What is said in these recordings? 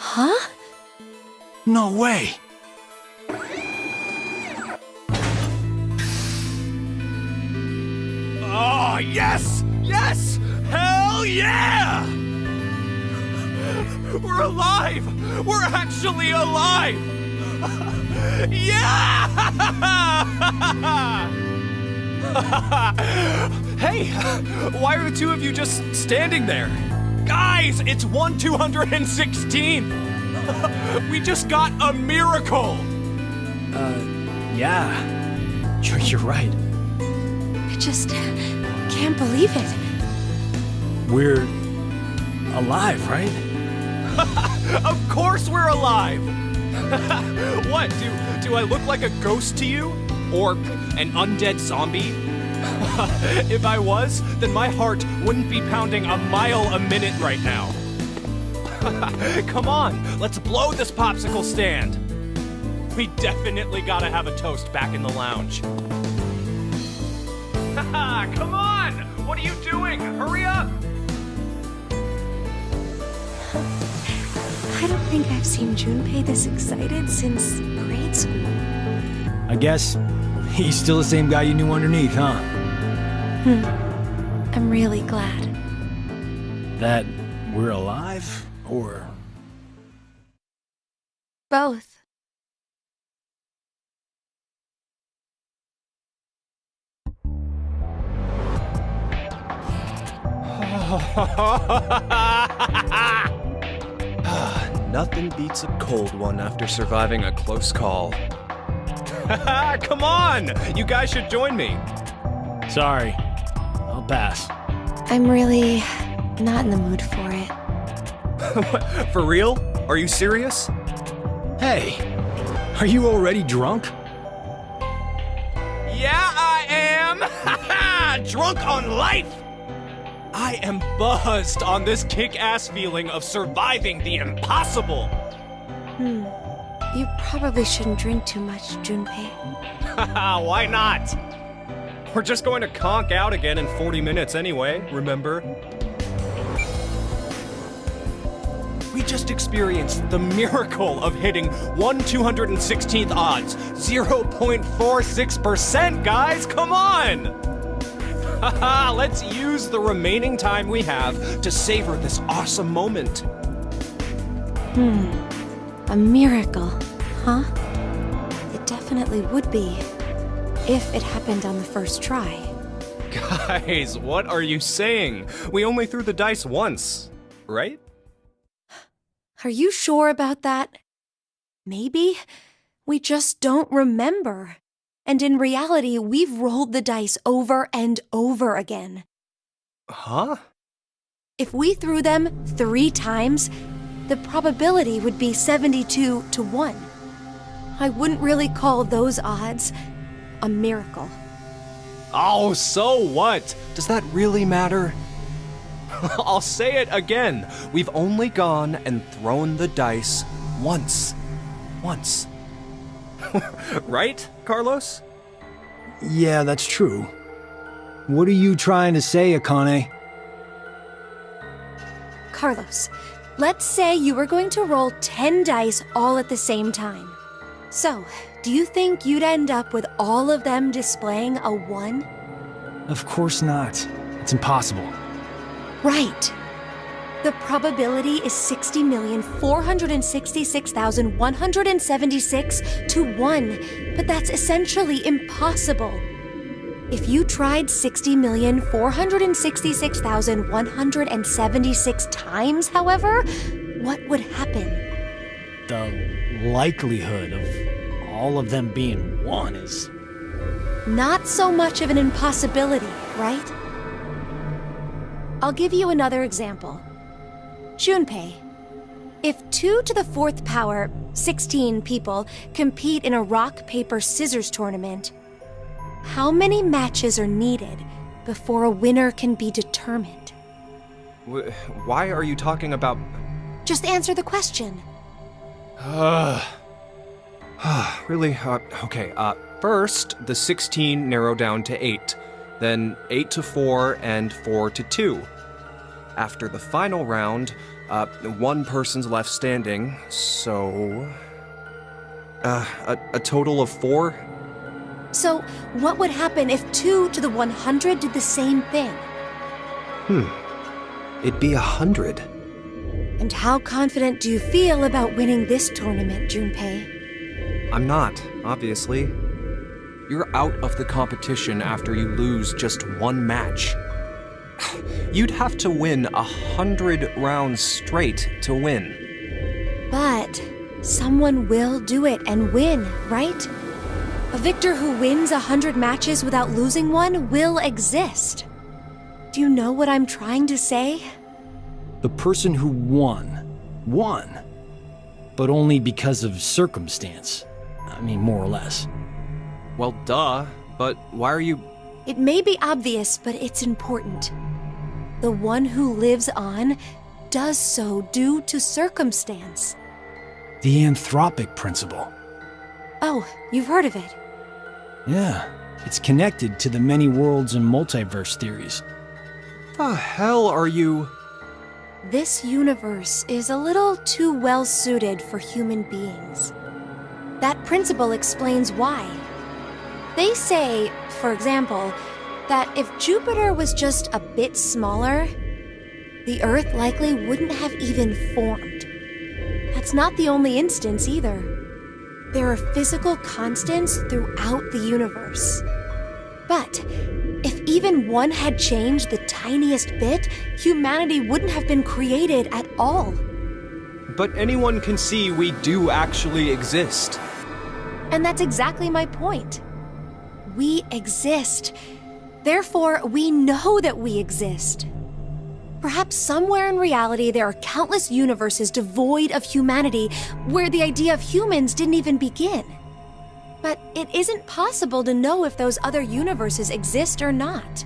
Huh? No way! Oh, yes! Yes! Hell yeah! We're alive! We're actually alive! Yeah! Hey, why are the two of you just standing there? Guys, it's 1/216! We just got a miracle! Yeah. You're right. I just can't believe it. We're alive, right? Of course we're alive! What, do I look like a ghost to you? Or an undead zombie? If I was, then my heart wouldn't be pounding a mile a minute right now. Come on, let's blow this popsicle stand. We definitely gotta have a toast back in the lounge. Come on! What are you doing? Hurry up! I don't think I've seen Junpei this excited since grade school. I guess he's still the same guy you knew underneath, huh? I'm really glad. That we're alive, or... Both. Nothing beats a cold one after surviving a close call. Come on! You guys should join me. Sorry. I'll pass. I'm really not in the mood for it. For real? Are you serious? Hey, are you already drunk? Yeah, I am! Drunk on life! I am buzzed on this kick-ass feeling of surviving the impossible! You probably shouldn't drink too much, Junpei. Why not? We're just going to conk out again in 40 minutes anyway, remember? We just experienced the miracle of hitting 1/216th odds, 0.46%, guys, come on! Let's use the remaining time we have to savor this awesome moment. A miracle, huh? It definitely would be, if it happened on the first try. Guys, what are you saying? We only threw the dice once, right? Are you sure about that? Maybe we just don't remember. And in reality, we've rolled the dice over and over again. Huh? If we threw them 3 times, the probability would be 72-1. I wouldn't really call those odds a miracle. Oh, so what? Does that really matter? I'll say it again. We've only gone and thrown the dice once. Once. Right, Carlos? Yeah, that's true. What are you trying to say, Akane? Carlos, let's say you were going to roll 10 dice all at the same time. So, do you think you'd end up with all of them displaying a 1? Of course not. It's impossible. Right. The probability is 60,466,176 to 1, but that's essentially impossible. If you tried 60,466,176 times, however, what would happen? The likelihood of all of them being 1 is... Not so much of an impossibility, right? I'll give you another example. Junpei, if 2 to the 4th power, 16 people, compete in a rock, paper, scissors tournament, how many matches are needed before a winner can be determined? Why are you talking about... Just answer the question. Really? Okay, first, the 16 narrow down to 8. Then 8 to 4 and 4 to 2. After the final round, one person's left standing, so... a total of 4? So, what would happen if 2 to the 100 did the same thing? It'd be 100. And how confident do you feel about winning this tournament, Junpei? I'm not, obviously. You're out of the competition after you lose just one match. You'd have to win 100 rounds straight to win. But someone will do it and win, right? A victor who wins 100 matches without losing one will exist. Do you know what I'm trying to say? The person who won. But only because of circumstance. I mean, more or less. Well, duh, but why are you... It may be obvious, but it's important. The one who lives on does so due to circumstance. The anthropic principle. Oh, you've heard of it. Yeah, it's connected to the many worlds and multiverse theories. The hell are you... This universe is a little too well suited for human beings. That principle explains why. They say, for example, that if Jupiter was just a bit smaller, the Earth likely wouldn't have even formed. That's not the only instance either. There are physical constants throughout the universe. But if even one had changed the tiniest bit, humanity wouldn't have been created at all. But anyone can see we do actually exist. And that's exactly my point. We exist. Therefore, we know that we exist. Perhaps somewhere in reality there are countless universes devoid of humanity where the idea of humans didn't even begin. But it isn't possible to know if those other universes exist or not.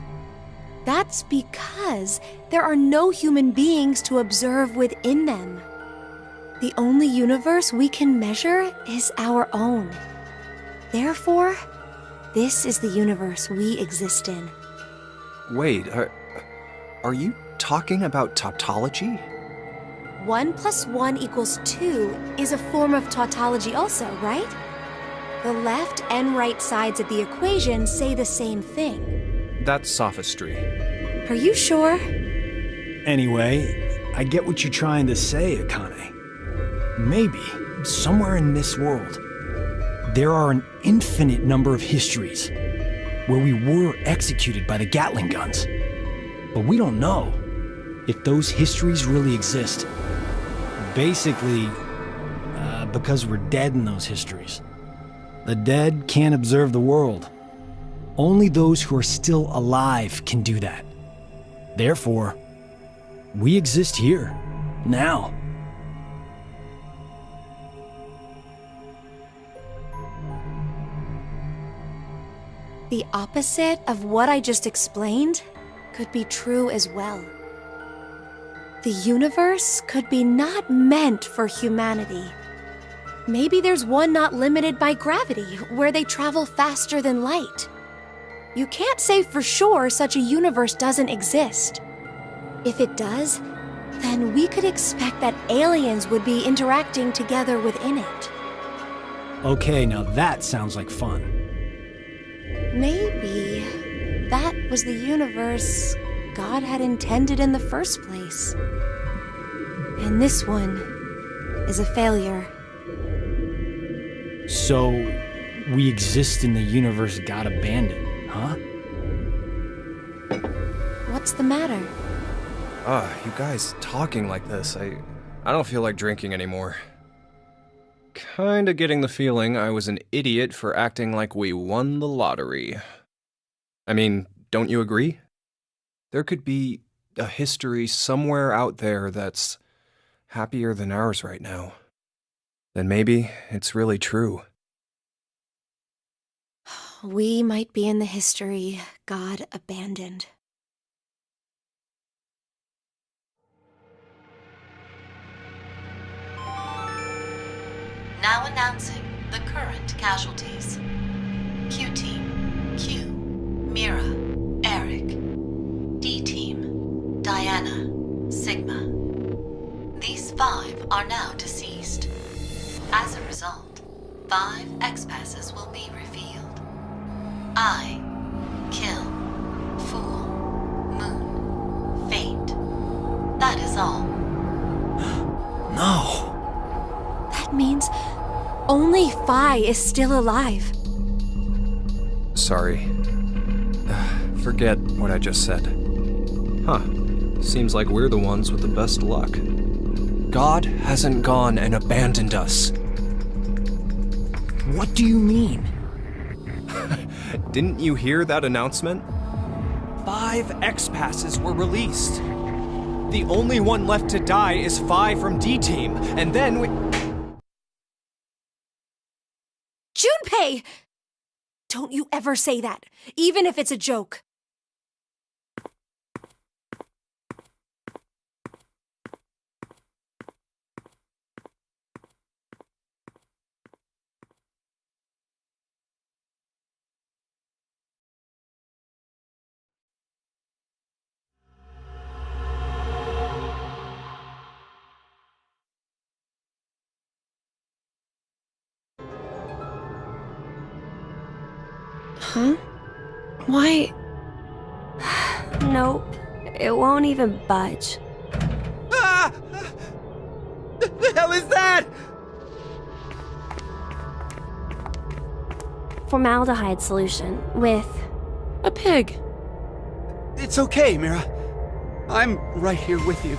That's because there are no human beings to observe within them. The only universe we can measure is our own. Therefore, this is the universe we exist in. Wait, are you talking about tautology? 1 + 1 = 2 is a form of tautology also, right? The left and right sides of the equation say the same thing. That's sophistry. Are you sure? Anyway, I get what you're trying to say, Akane. Maybe, somewhere in this world, there are an infinite number of histories where we were executed by the Gatling guns. But we don't know if those histories really exist. Basically, because we're dead in those histories. The dead can't observe the world. Only those who are still alive can do that. Therefore, we exist here, now. The opposite of what I just explained could be true as well. The universe could be not meant for humanity. Maybe there's one not limited by gravity, where they travel faster than light. You can't say for sure such a universe doesn't exist. If it does, then we could expect that aliens would be interacting together within it. Okay, now that sounds like fun. Maybe that was the universe God had intended in the first place. And this one is a failure. So, we exist in the universe God abandoned, huh? What's the matter? You guys talking like this, I don't feel like drinking anymore. Kinda getting the feeling I was an idiot for acting like we won the lottery. I mean, don't you agree? There could be a history somewhere out there that's happier than ours right now. Then maybe it's really true. We might be in the history God abandoned. Now announcing the current casualties. Q-Team, Q, Mira, Eric. D-Team, Diana, 5 are now deceased. As a result, 5 X-passes will be revealed. I kill, fool, moon, fate. That is all. No. That means only Phi is still alive. Sorry. Forget what I just said. Huh. Seems like we're the ones with the best luck. God hasn't gone and abandoned us. What do you mean? Didn't you hear that announcement? 5 X-passes were released. The only one left to die is Phi from D-Team, and then we... Junpei! Don't you ever say that, even if it's a joke. Huh? Why? Nope, it won't even budge. Ah! The hell is that? Formaldehyde solution with... A pig. It's okay, Mira. I'm right here with you.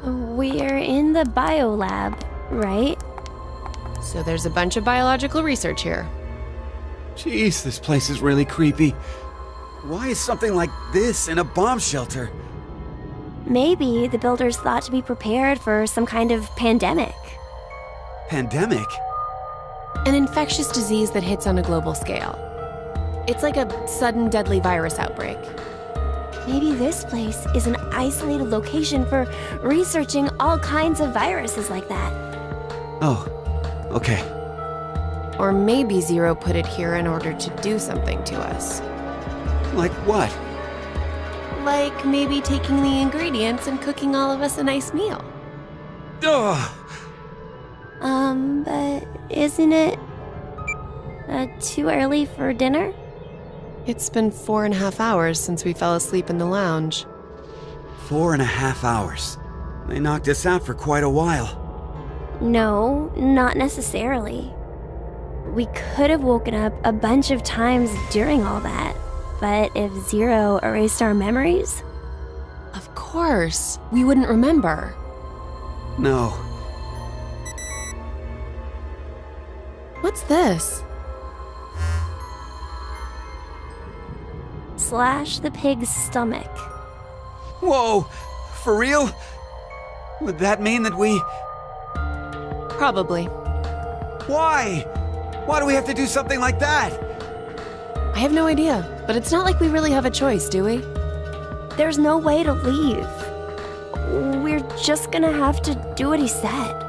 We're in the biolab, right? So there's a bunch of biological research here. Jeez, this place is really creepy. Why is something like this in a bomb shelter? Maybe the builders thought to be prepared for some kind of pandemic. Pandemic? An infectious disease that hits on a global scale. It's like a sudden deadly virus outbreak. Maybe this place is an isolated location for researching all kinds of viruses like that. Oh, okay. Or maybe Zero put it here in order to do something to us. Like what? Like maybe taking the ingredients and cooking all of us a nice meal. Ugh! But isn't it too early for dinner? It's been 4.5 hours since we fell asleep in the lounge. 4.5 hours. They knocked us out for quite a while. No, not necessarily. We could have woken up a bunch of times during all that, but if Zero erased our memories... Of course, we wouldn't remember. No. What's this? Slash the pig's stomach. Whoa! For real? Would that mean that we... Probably. Why? Why do we have to do something like that? I have no idea, but it's not like we really have a choice, do we? There's no way to leave. We're just gonna have to do what he said.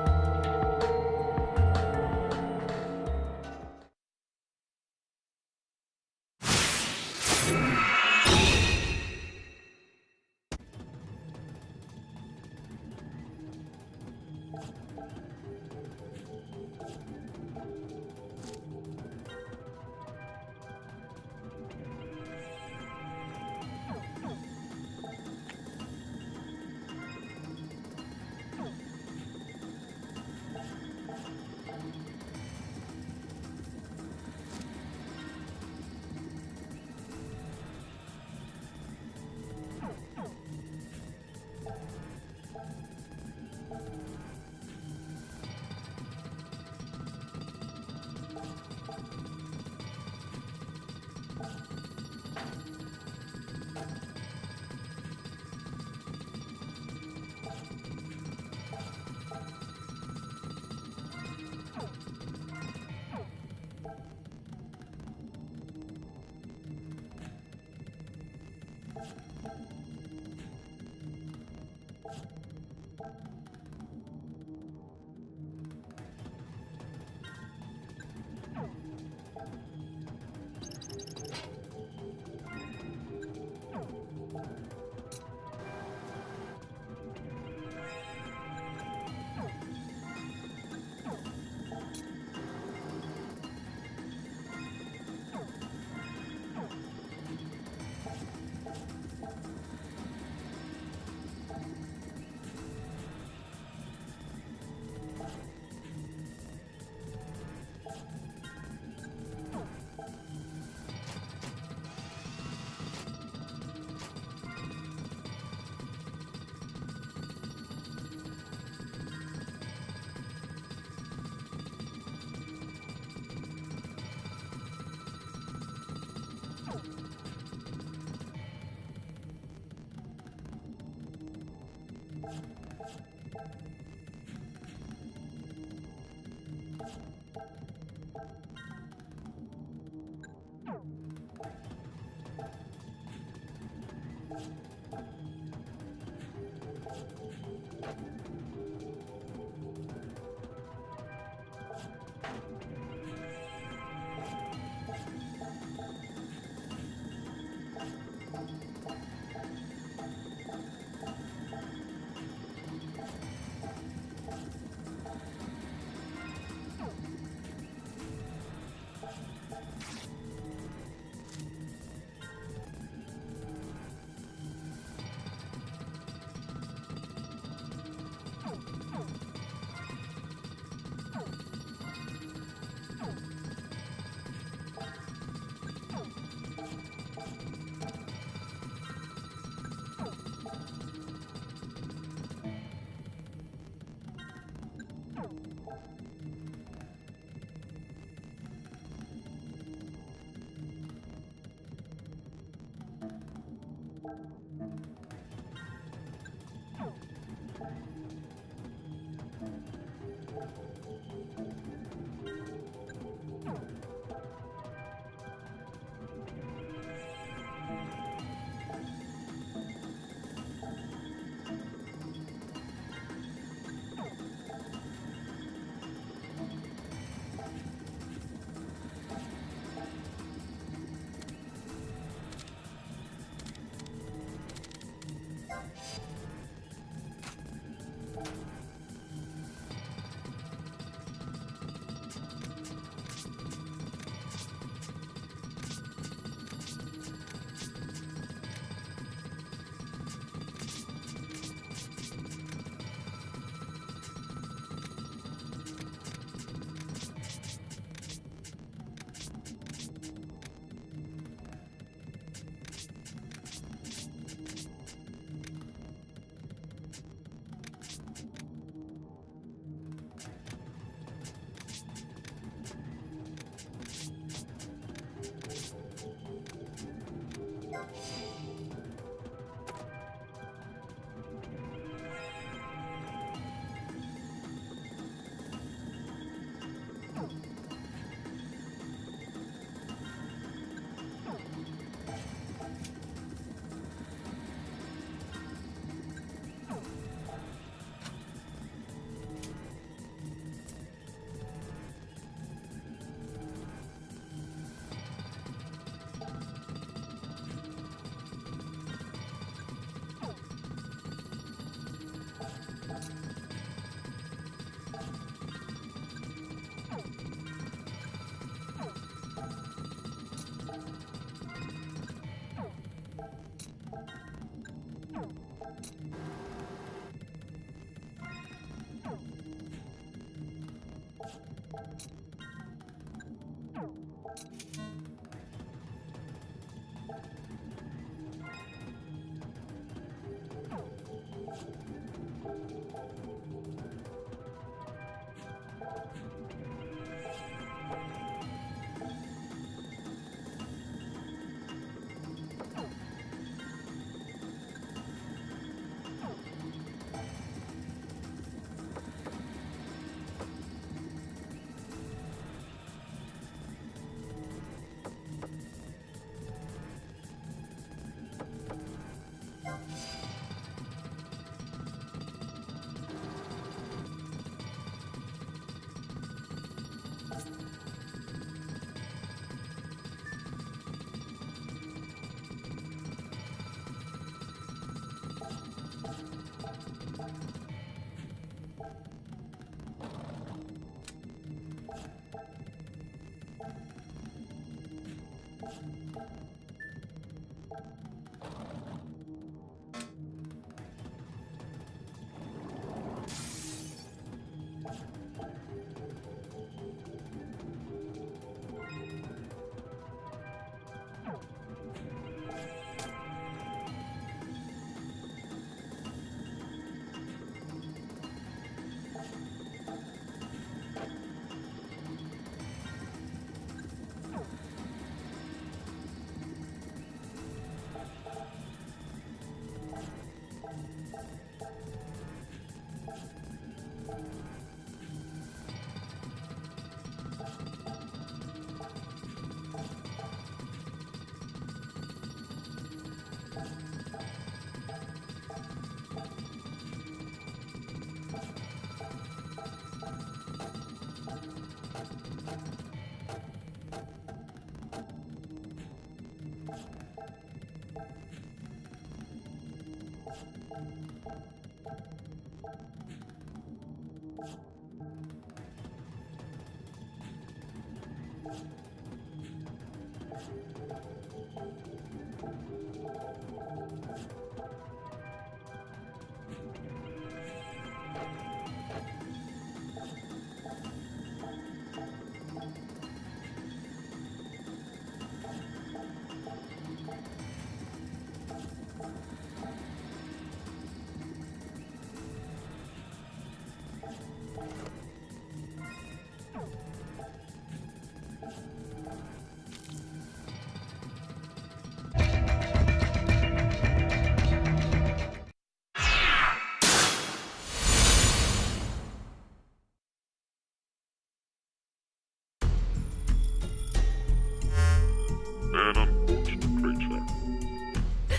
An unfortunate creature.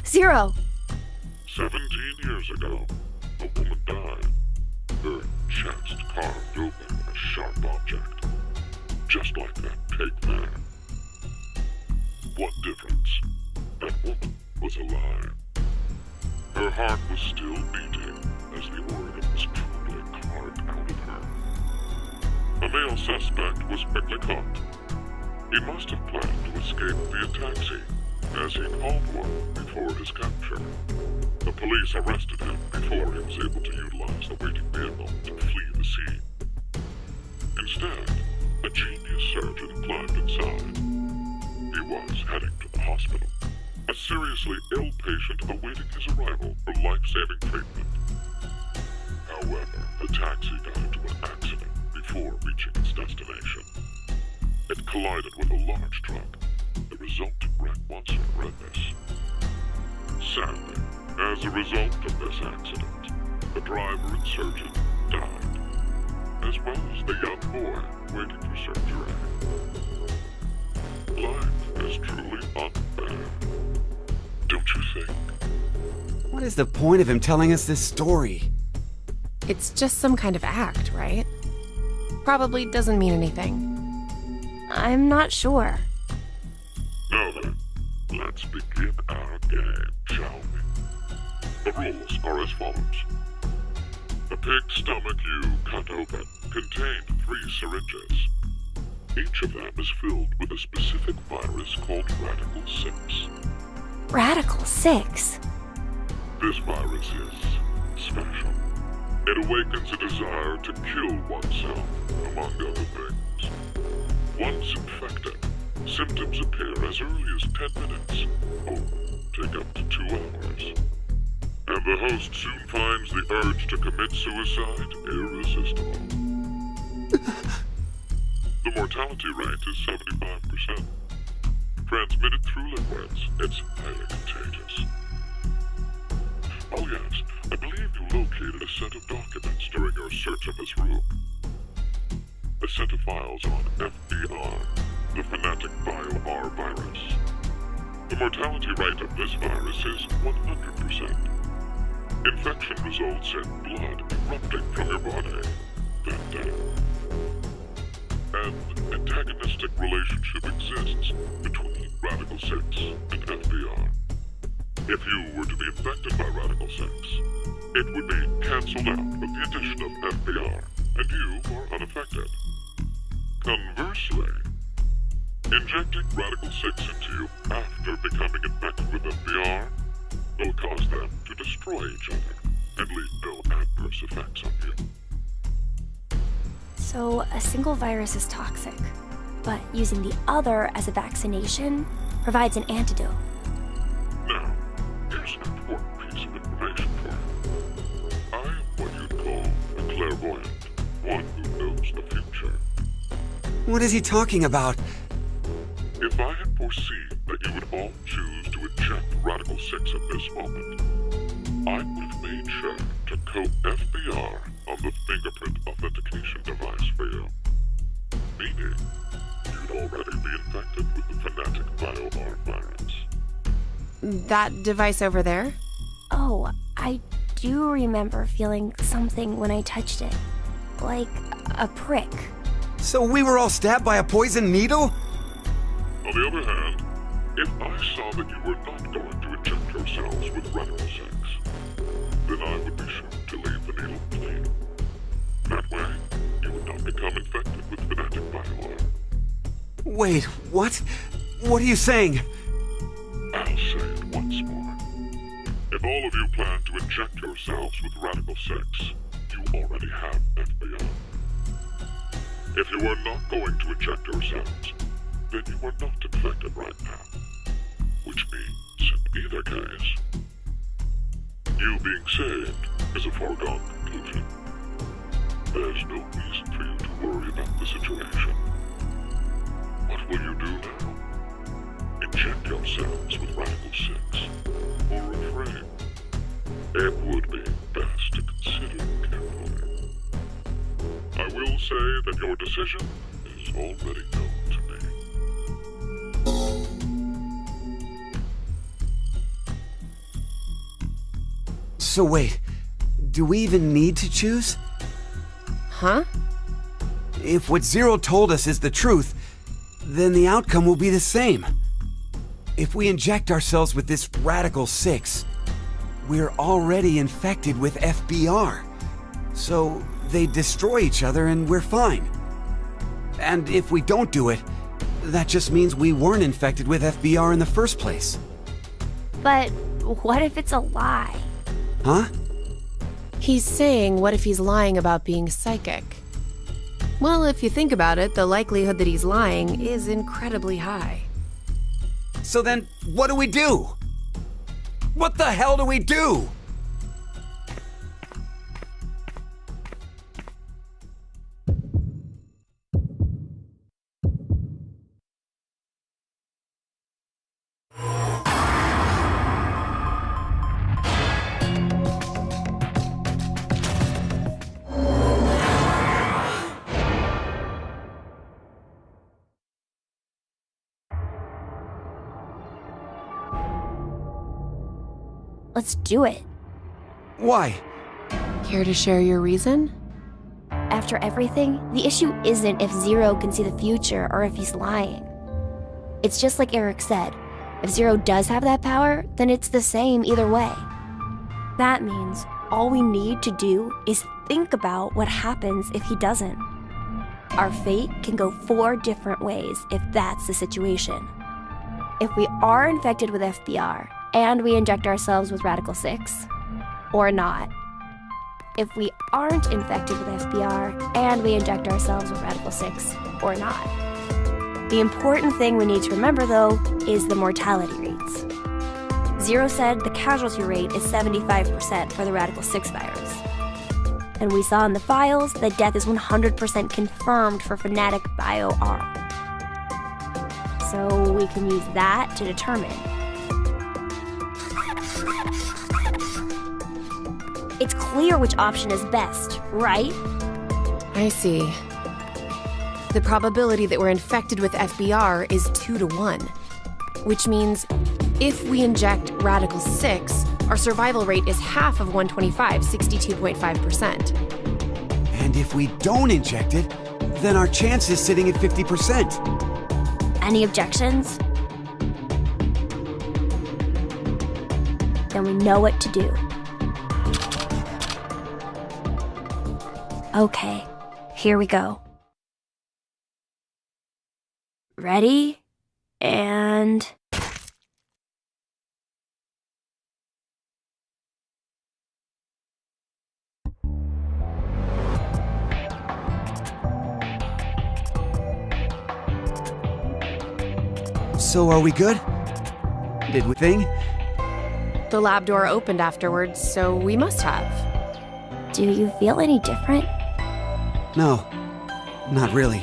Zero. 17 years ago, a woman died. Her chest carved open a sharp object. Just like that pig there. What difference? That woman was alive. Her heart was still beating as the organ was truly carved out of her. A male suspect was quickly caught. He must have planned to escape via taxi, as he called one before his capture. The police arrested him before he was able to utilize the waiting vehicle to flee the scene. Instead, a genius surgeon climbed inside. He was heading to the hospital, a seriously ill patient awaiting his arrival for life-saving treatment. However, the taxi got into an accident before reaching its destination. It collided with a large truck. The resulting wreck was horrendous. Sadly, as a result of this accident, the driver and surgeon died, as well as the young boy waiting for surgery. Life is truly unfair. Don't you think? What is the point of him telling us this story? It's just some kind of act, right? Probably doesn't mean anything. I'm not sure. Now then, let's begin our game, shall we? The rules are as follows. The pig's stomach you cut open contained 3 syringes. Each of them is filled with a specific virus called Radical 6. Radical 6? This virus is special. It awakens a desire to kill oneself, among other things. Once infected, symptoms appear as early as 10 minutes, or take up to 2 hours. And the host soon finds the urge to commit suicide irresistible. The mortality rate is 75%. Transmitted through liquids, it's highly contagious. Oh yes, I believe you located a set of documents during your search of this room. A set of files on FBR, the phonetic bio-R virus. The mortality rate of this virus is 100%. Infection results in blood erupting from your body, then death. An antagonistic relationship exists between Radical 6 and FBR. If you were to be infected by Radical 6, it would be cancelled out with the addition of FBR, and you are unaffected. Conversely, injecting Radical 6 into you after becoming infected with FBR will cause them to destroy each other and leave no adverse effects on you. So a single virus is toxic, but using the other as a vaccination provides an antidote. Now, here's an important piece of information for you. I am what you'd call a clairvoyant, one who knows the future. What is he talking about? If I had foreseen that you would all choose to inject Radical 6 at this moment, I would have made sure to coat FBR on the fingerprint authentication device fail. Meaning, you'd already be infected with the Fanatic BioR virus. That device over there? Oh, I do remember feeling something when I touched it. Like a prick. So we were all stabbed by a poison needle? On the other hand, if I saw that you were not going to inject yourselves with radical sex, then I would be sure to leave the needle clean. That way, you would not become infected with Fanatic BioR. Wait, what? What are you saying? I'll say it once more. If all of you plan to inject yourselves with radical sex, you already have FBI. If you are not going to inject yourselves, then you are not infected right now. Which means, in either case, you being saved is a foregone conclusion. There's no reason for you to worry about the situation. What will you do now? Inject yourselves with radical sex, or refrain? It would be best to consider carefully. I will say that your decision is already known to me. So wait, do we even need to choose? Huh? If what Zero told us is the truth, then the outcome will be the same. If we inject ourselves with this Radical 6, we're already infected with FBR. So they destroy each other and we're fine. And if we don't do it, that just means we weren't infected with FBR in the first place. But what if it's a lie? Huh? He's saying, what if he's lying about being psychic? Well, if you think about it, the likelihood that he's lying is incredibly high. So then, what do we do? What the hell do we do? Let's do it. Why? Care to share your reason? After everything, the issue isn't if Zero can see the future or if he's lying. It's just like Eric said. If Zero does have that power, then it's the same either way. That means all we need to do is think about what happens if he doesn't. Our fate can go 4 different ways if that's the situation. If we are infected with FBR, and we inject ourselves with Radical 6, or not. If we aren't infected with FBR, and we inject ourselves with Radical 6, or not. The important thing we need to remember, though, is the mortality rates. Zero said the casualty rate is 75% for the Radical 6 virus. And we saw in the files that death is 100% confirmed for Fanatic BioR. So we can use that to determine. It's clear which option is best, right? I see. The probability that we're infected with FBR is 2 to 1, which means if we inject Radical 6, our survival rate is half of 125, 62.5%. And if we don't inject it, then our chance is sitting at 50%. Any objections? Then we know what to do. Okay, here we go. Ready? And... So are we good? Did we thing? The lab door opened afterwards, so we must have. Do you feel any different? No, not really.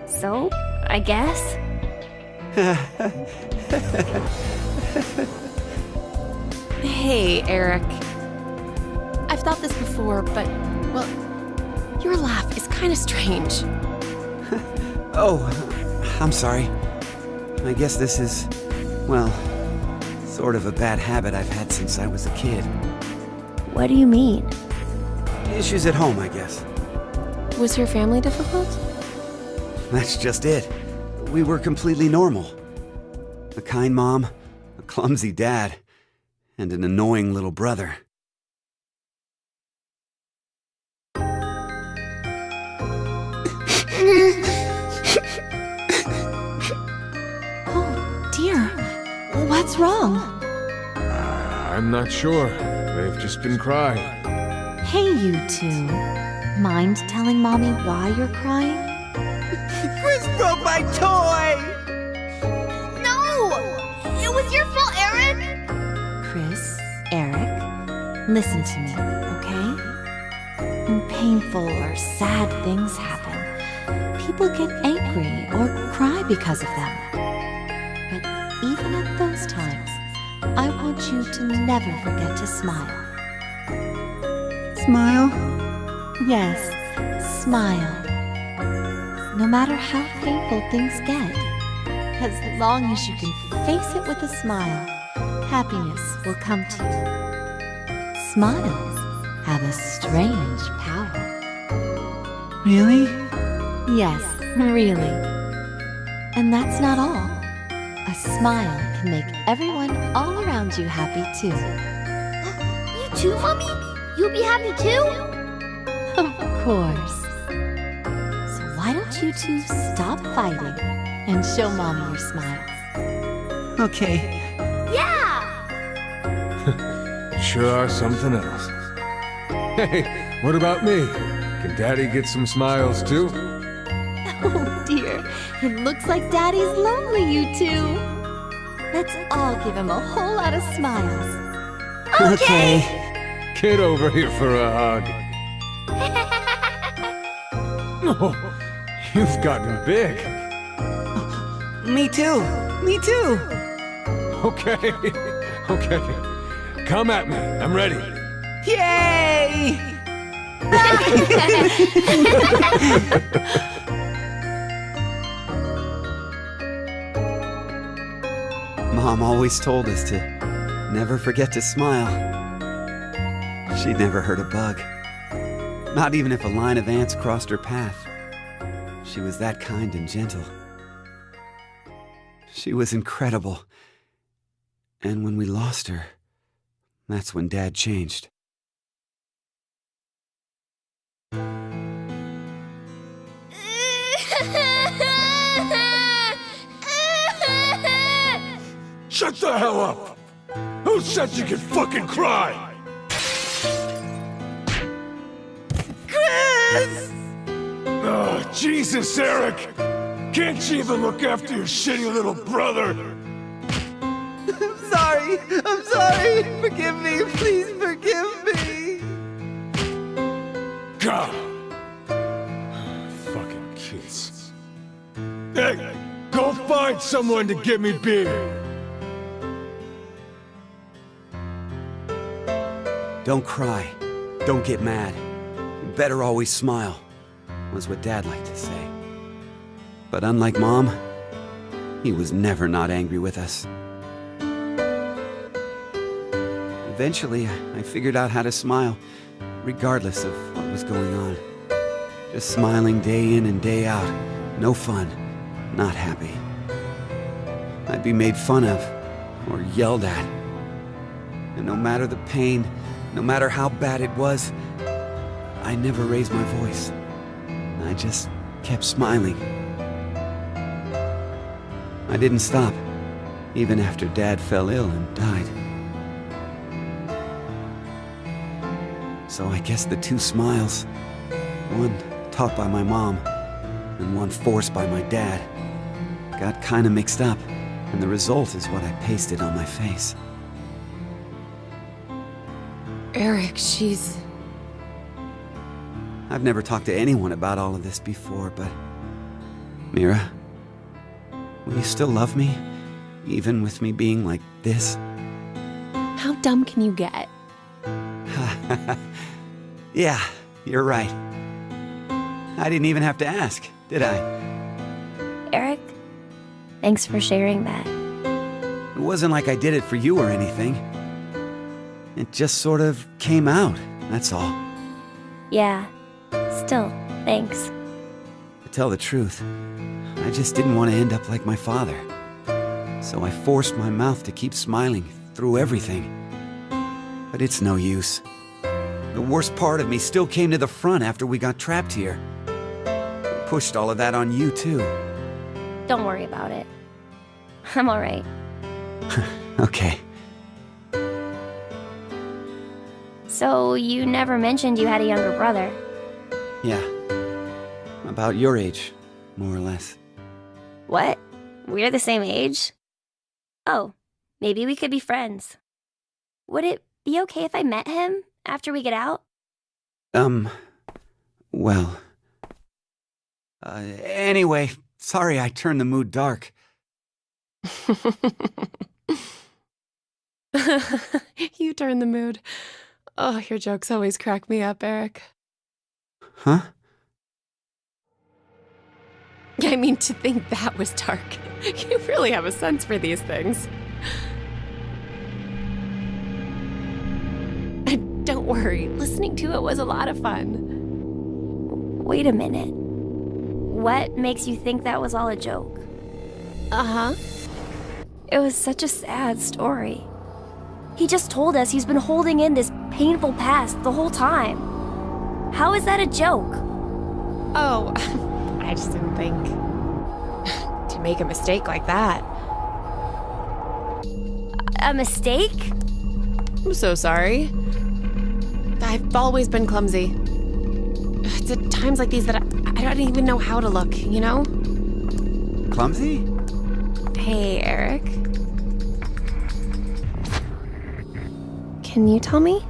So, I guess? Hey, Eric. I've thought this before, but, well, your laugh is kind of strange. Oh, I'm sorry. I guess this is, well, sort of a bad habit I've had since I was a kid. What do you mean? Issues at home, I guess. Was your family difficult? That's just it. We were completely normal. A kind mom, a clumsy dad, and an annoying little brother. Oh, dear. What's wrong? I'm not sure. They've just been crying. Hey, you two. Mind telling Mommy why you're crying? Chris broke my toy! No! It was your fault, Aaron! Chris, Eric, listen to me, okay? When painful or sad things happen, people get angry or cry because of them. But even at those times, I want you to never forget to smile. Smile? Yes, smile. No matter how painful things get, as long as you can face it with a smile, happiness will come to you. Smiles have a strange power. Really? Yes, really. And that's not all. A smile can make everyone all around you happy too. You too, Mommy? You'll be happy too? Of course. So why don't you two stop fighting and show Mommy your smiles? Okay. Yeah! Sure are something else. Hey, what about me? Can Daddy get some smiles too? Oh dear, it looks like Daddy's lonely, you two. Let's all give him a whole lot of smiles. Okay. Get over here for a hug. Oh, you've gotten big. Me too. Me too. Okay, okay. Come at me. I'm ready. Yay! Mom always told us to never forget to smile. She never hurt a bug. Not even if a line of ants crossed her path. She was that kind and gentle. She was incredible. And when we lost her, that's when Dad changed. Shut the hell up! Who said you could fucking cry? Chris! Oh, Jesus, Eric! Can't you even look after your shitty little brother? I'm sorry. Forgive me. Please forgive me. God! Fucking kids. Hey, go find someone to get me beer! Don't cry. Don't get mad. You better always smile, was what Dad liked to say. But unlike Mom, he was never not angry with us. Eventually, I figured out how to smile, regardless of what was going on. Just smiling day in and day out. No fun. Not happy. I'd be made fun of, or yelled at. And no matter the pain, no matter how bad it was, I never raised my voice. I just kept smiling. I didn't stop, even after Dad fell ill and died. So I guess the two smiles, one taught by my mom and one forced by my dad, got kinda mixed up, and the result is what I pasted on my face. Eric, she's... I've never talked to anyone about all of this before, but... Mira, will you still love me? Even with me being like this? How dumb can you get? Yeah, you're right. I didn't even have to ask, did I? Eric, thanks for sharing that. It wasn't like I did it for you or anything. It just sort of came out, that's all. Yeah, still, thanks. To tell the truth, I just didn't want to end up like my father. So I forced my mouth to keep smiling through everything. But it's no use. The worst part of me still came to the front after we got trapped here. I pushed all of that on you, too. Don't worry about it. I'm alright. Okay. So, you never mentioned you had a younger brother. Yeah. About your age, more or less. What? We're the same age? Oh, maybe we could be friends. Would it be okay if I met him after we get out? Well... anyway, sorry I turned the mood dark. You turn the mood. Oh, your jokes always crack me up, Eric. Huh? I mean, to think that was dark. You really have a sense for these things. And don't worry, listening to it was a lot of fun. Wait a minute. What makes you think that was all a joke? Uh-huh. It was such a sad story. He just told us he's been holding in this painful past the whole time. How is that a joke? Oh, I just didn't think to make a mistake like that. A mistake? I'm so sorry. I've always been clumsy. It's at times like these that I don't even know how to look, you know? Clumsy? Hey, Eric. Can you tell me?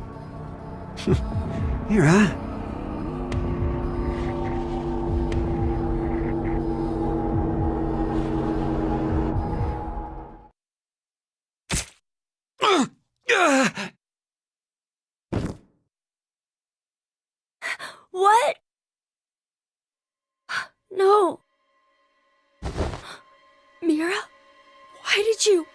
Here, huh? What? No. Mira? Why did you...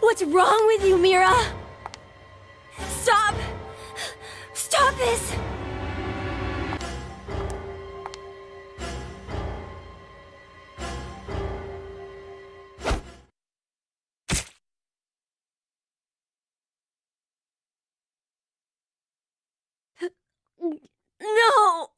What's wrong with you, Mira? Stop! Stop this! No!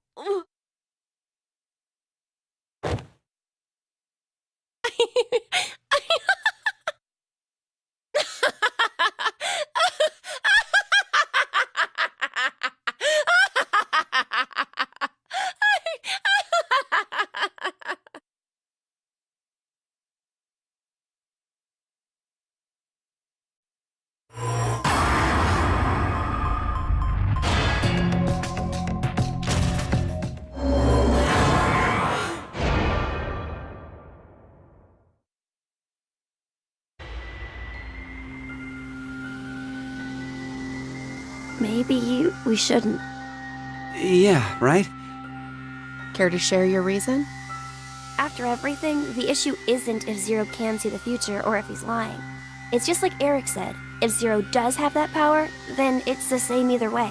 Maybe we shouldn't. Yeah, right? Care to share your reason? After everything, the issue isn't if Zero can see the future or if he's lying. It's just like Eric said, if Zero does have that power, then it's the same either way.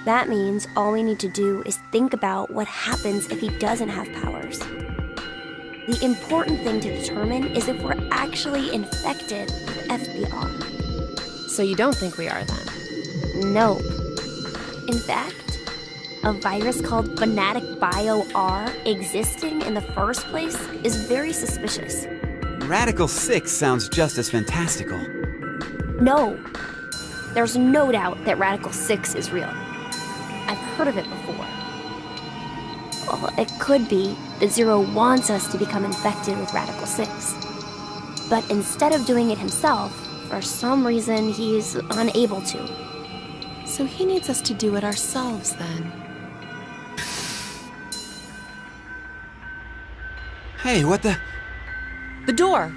That means all we need to do is think about what happens if he doesn't have powers. The important thing to determine is if we're actually infected with FBR. So you don't think we are then? Nope. In fact, a virus called Fanatic Bio R existing in the first place is very suspicious. Radical 6 sounds just as fantastical. No. There's no doubt that Radical 6 is real. I've heard of it before. Well, it could be that Zero wants us to become infected with Radical 6. But instead of doing it himself, for some reason he's unable to. So he needs us to do it ourselves, then. Hey, what the? The door!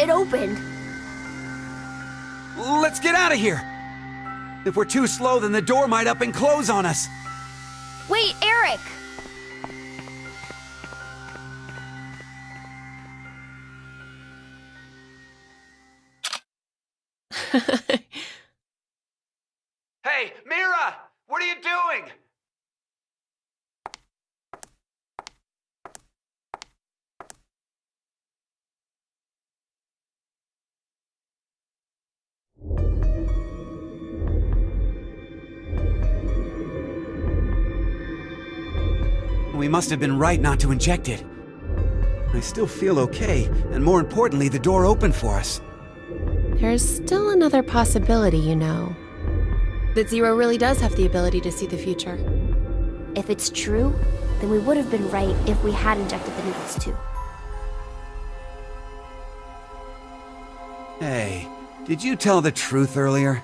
It opened. Let's get out of here! If we're too slow, then the door might up and close on us. Wait, Eric! Hey, Mira! What are you doing? We must have been right not to inject it. I still feel okay, and more importantly, the door opened for us. There's still another possibility, you know. That Zero really does have the ability to see the future. If it's true, then we would have been right if we had injected the needles too. Hey, did you tell the truth earlier?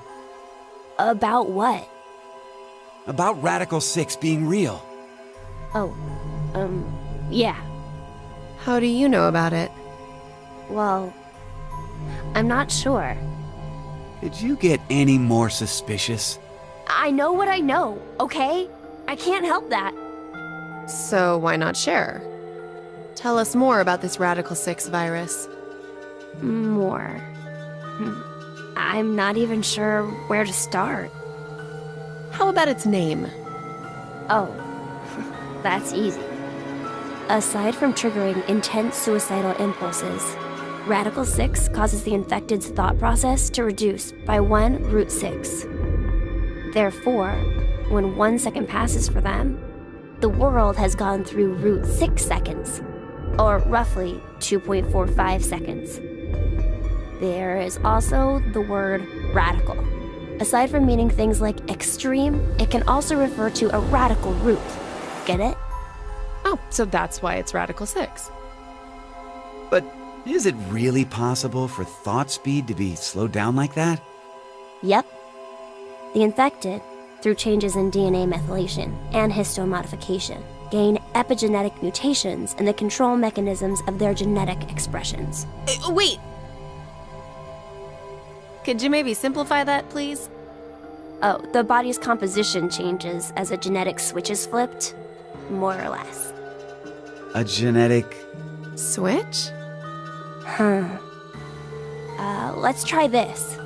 About what? About Radical 6 being real. Oh, yeah. How do you know about it? Well, I'm not sure. Did you get any more suspicious? I know what I know, okay? I can't help that. So why not share? Tell us more about this Radical 6 virus. More. I'm not even sure where to start. How about its name? Oh, that's easy. Aside from triggering intense suicidal impulses, Radical 6 causes the infected's thought process to reduce by 1√6. Therefore, when 1 second passes for them, the world has gone through √6 seconds, or roughly 2.45 seconds. There is also the word radical. Aside from meaning things like extreme, it can also refer to a radical root. Get it? Oh, so that's why it's Radical 6. But is it really possible for thought speed to be slowed down like that? Yep. The infected, through changes in DNA methylation and histomodification, gain epigenetic mutations in the control mechanisms of their genetic expressions. Wait! Could you maybe simplify that, please? Oh, the body's composition changes as a genetic switch is flipped, more or less. A genetic... Switch? Let's try this.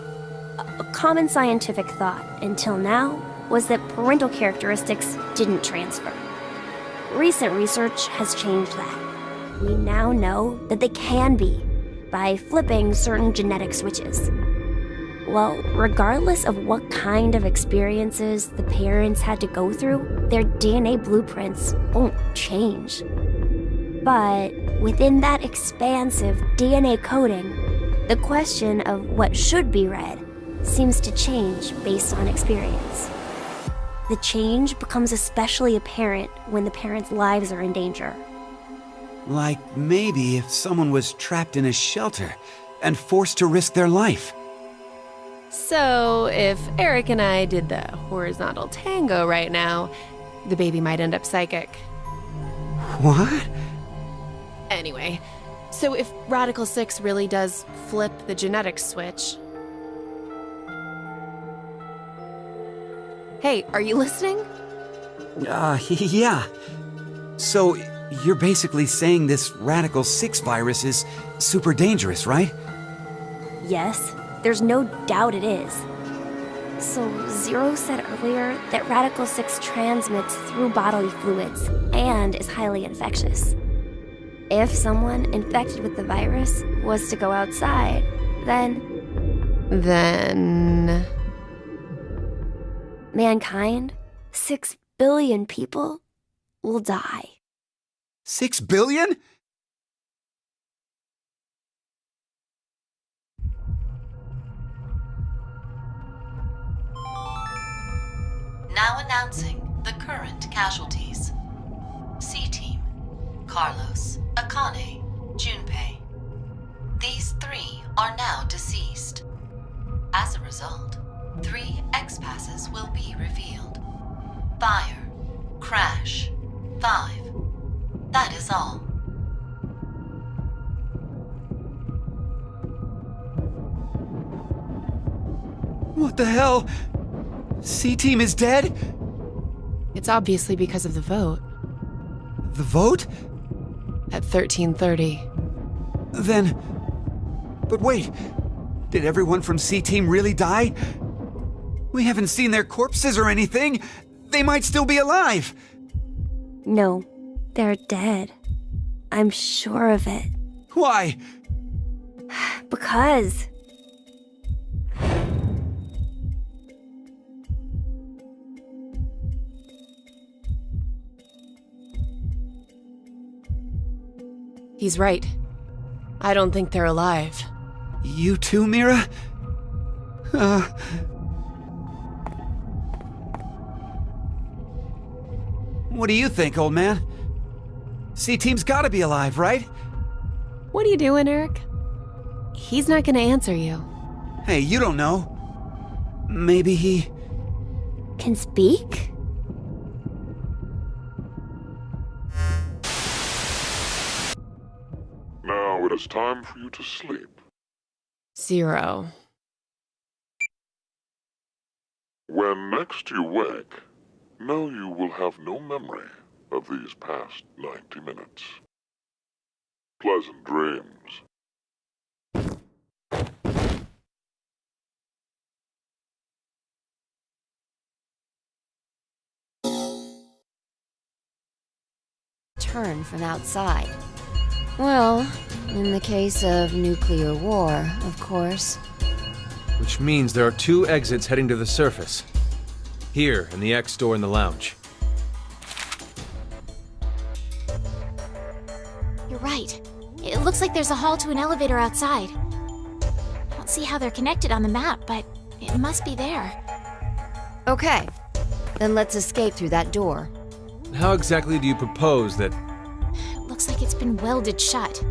A common scientific thought until now was that parental characteristics didn't transfer. Recent research has changed that. We now know that they can be by flipping certain genetic switches. Well, regardless of what kind of experiences the parents had to go through, their DNA blueprints won't change. But within that expansive DNA coding, the question of what should be read seems to change based on experience. The change becomes especially apparent when the parents' lives are in danger. Like maybe if someone was trapped in a shelter and forced to risk their life. So, if Eric and I did the horizontal tango right now, the baby might end up psychic. What? Anyway, so if Radical 6 really does flip the genetic switch... Hey, are you listening? Yeah. So, you're basically saying this Radical 6 virus is super dangerous, right? Yes, there's no doubt it is. So, Zero said earlier that Radical 6 transmits through bodily fluids and is highly infectious. If someone infected with the virus was to go outside, then mankind, 6 billion people, will die. 6 billion? Now announcing the current casualties. C-Team, Carlos, Akane, Junpei. These 3 are now deceased. As a result, 3 X-passes will be revealed. Fire. Crash. 5. That is all. What the hell? C-Team is dead? It's obviously because of the vote. The vote? At 13:30. Then... But wait, did everyone from C-Team really die? We haven't seen their corpses or anything. They might still be alive. No, they're dead. I'm sure of it. Why? Because... He's right. I don't think they're alive. You too, Mira? What do you think, old man? C-Team's gotta be alive, right? What are you doing, Eric? He's not gonna answer you. Hey, you don't know. Maybe he... Can speak? Now it is time for you to sleep. 0. When next you wake, know you will have no memory of these past 90 minutes. Pleasant dreams. Turn from outside. Well, in the case of nuclear war, of course. Which means there are 2 exits heading to the surface. Here, and the X door in the lounge. You're right. It looks like there's a hall to an elevator outside. I don't see how they're connected on the map, but it must be there. Okay, then let's escape through that door. How exactly do you propose that... It looks like it's been welded shut.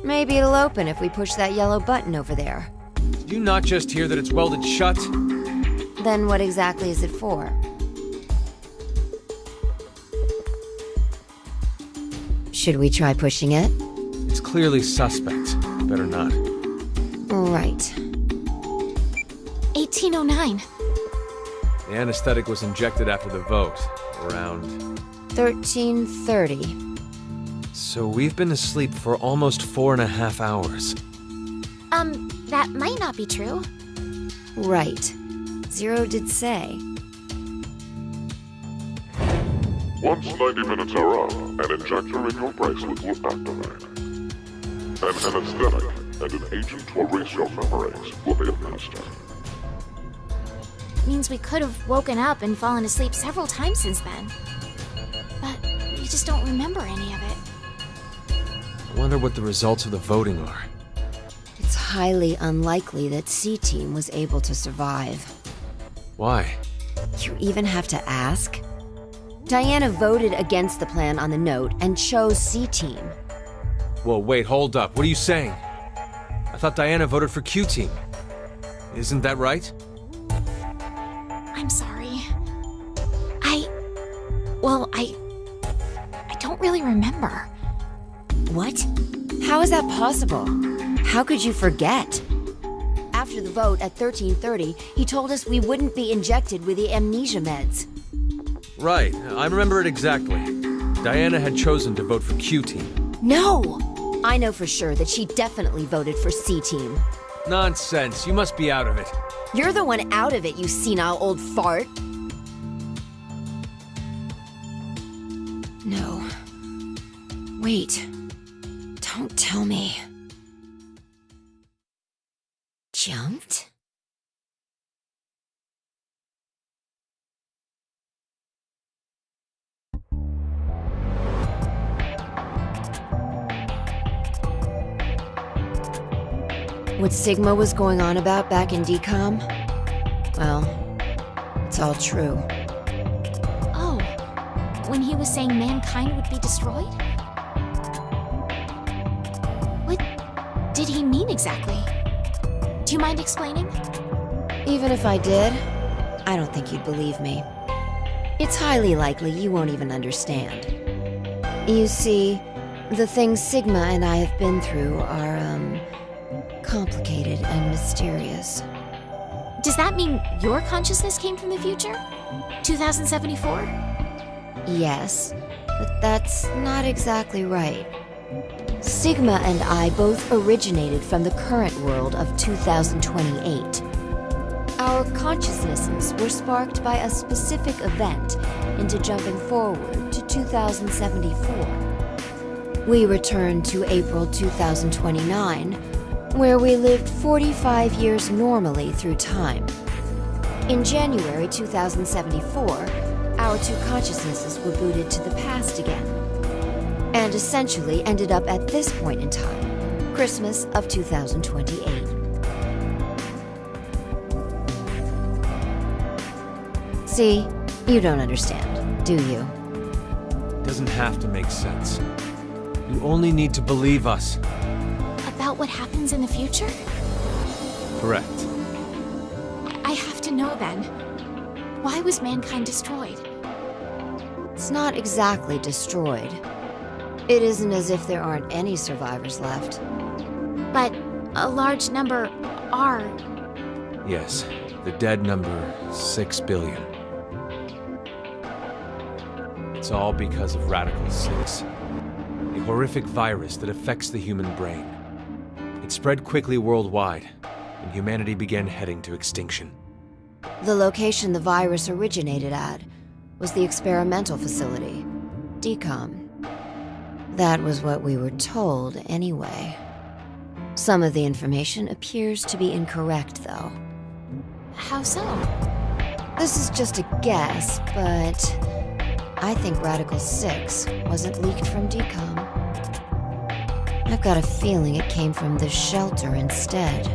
Maybe it'll open if we push that yellow button over there. Did you not just hear that it's welded shut? Then what exactly is it for? Should we try pushing it? It's clearly suspect. Better not. Right. 1809. The anesthetic was injected after the vote, around... 13:30. So we've been asleep for almost 4.5 hours. That might not be true. Right. 0 did say. Once 90 minutes are up, an injector in your bracelet will activate. An anesthetic and an agent to erase your memories will be administered. Means we could have woken up and fallen asleep several times since then. But we just don't remember any of it. I wonder what the results of the voting are. It's highly unlikely that C-Team was able to survive. Why? You even have to ask? Diana voted against the plan on the note and chose C-Team. Whoa, wait, hold up. What are you saying? I thought Diana voted for Q-Team. Isn't that right? I'm sorry. I don't really remember. What? How is that possible? How could you forget? After the vote at 13:30, he told us we wouldn't be injected with the amnesia meds. Right, I remember it exactly. Diana had chosen to vote for Q-Team. No! I know for sure that she definitely voted for C-Team. Nonsense, you must be out of it. You're the one out of it, you senile old fart. No. Wait. Don't tell me. Jumped? What Sigma was going on about back in DCOM? Well, it's all true. Oh, when he was saying mankind would be destroyed? What did he mean exactly? Do you mind explaining? Even if I did, I don't think you'd believe me. It's highly likely you won't even understand. You see, the things Sigma and I have been through are, complicated and mysterious. Does that mean your consciousness came from the future? 2074? Yes, but that's not exactly right. Sigma and I both originated from the current world of 2028. Our consciousnesses were sparked by a specific event into jumping forward to 2074. We returned to April 2029, where we lived 45 years normally through time. In January 2074, our two consciousnesses were booted to the past again, and essentially ended up at this point in time, Christmas of 2028. See, you don't understand, do you? Doesn't have to make sense. You only need to believe us. About what happens in the future? Correct. I have to know then. Why was mankind destroyed? It's not exactly destroyed. It isn't as if there aren't any survivors left. But a large number are. Yes, the dead number 6 billion. It's all because of Radical 6, a horrific virus that affects the human brain. It spread quickly worldwide, and humanity began heading to extinction. The location the virus originated at was the experimental facility, DCOM. That was what we were told, anyway. Some of the information appears to be incorrect, though. How so? This is just a guess, but I think Radical 6 wasn't leaked from DCOM. I've got a feeling it came from this shelter instead.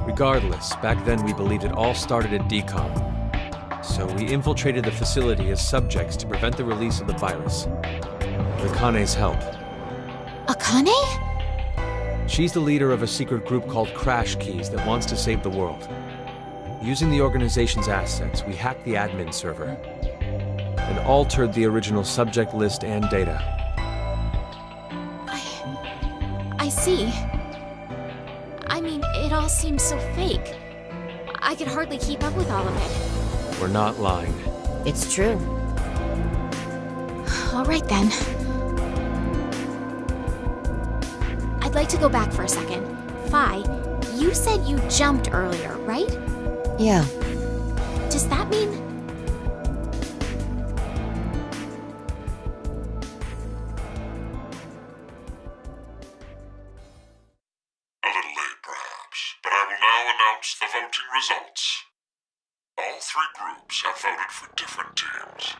Regardless, back then we believed it all started at DCOM. So we infiltrated the facility as subjects to prevent the release of the virus. With Akane's help. Akane? She's the leader of a secret group called Crash Keys that wants to save the world. Using the organization's assets, we hacked the admin server and altered the original subject list and data. I see. I mean, it all seems so fake. I could hardly keep up with all of it. We're not lying. It's true. All right then. I'd like to go back for a second. Fi, you said you jumped earlier, right? Yeah. Does that mean... A little late, perhaps, but I will now announce the voting results. All three groups have voted for different teams.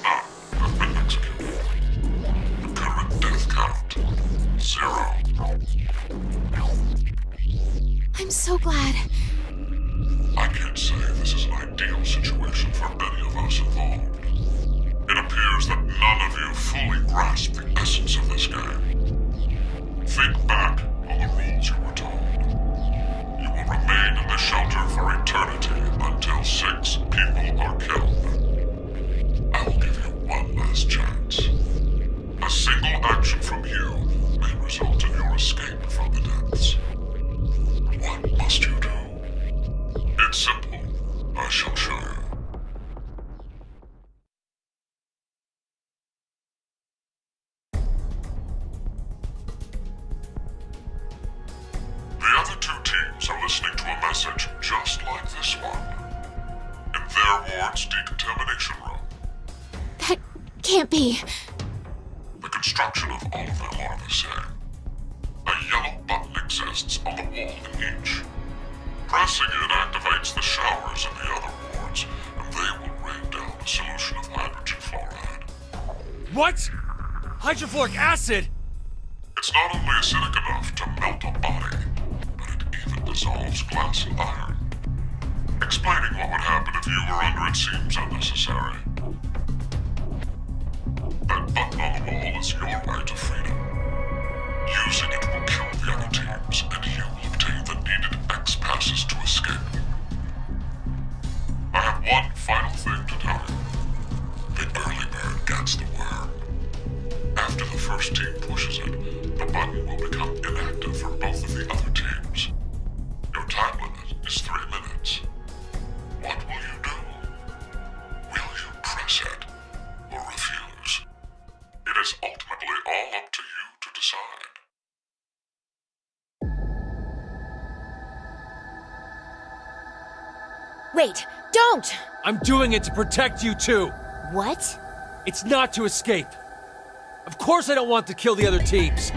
None have been executed. The current death count, 0. I'm so glad. I can't say this is an ideal situation for any of us involved. It appears that none of you fully grasp the essence of this game. Think back on the rules you were told. You will remain in the shelter for eternity until 6 people are killed. I will give you one last chance. A single action from you may result in your escape from the depths. What must you do? It's simple. I shall show you. The other two teams are listening to a message just like this one. In their ward's decontamination room. That can't be. The construction of all of them are the same. A yellow button exists on the wall in each. Pressing it activates the showers in the other wards, and they will rain down a solution of hydrogen fluoride. What? Hydrofluoric acid? It's not only acidic enough to melt a body, but it even dissolves glass and iron. Explaining what would happen if you were under it seems unnecessary. That button on the wall is your way to freedom. Using it will kill the other teams, and you will obtain the Wait, don't! I'm doing it to protect you too. What? It's not to escape. Of course I don't want to kill the other teams.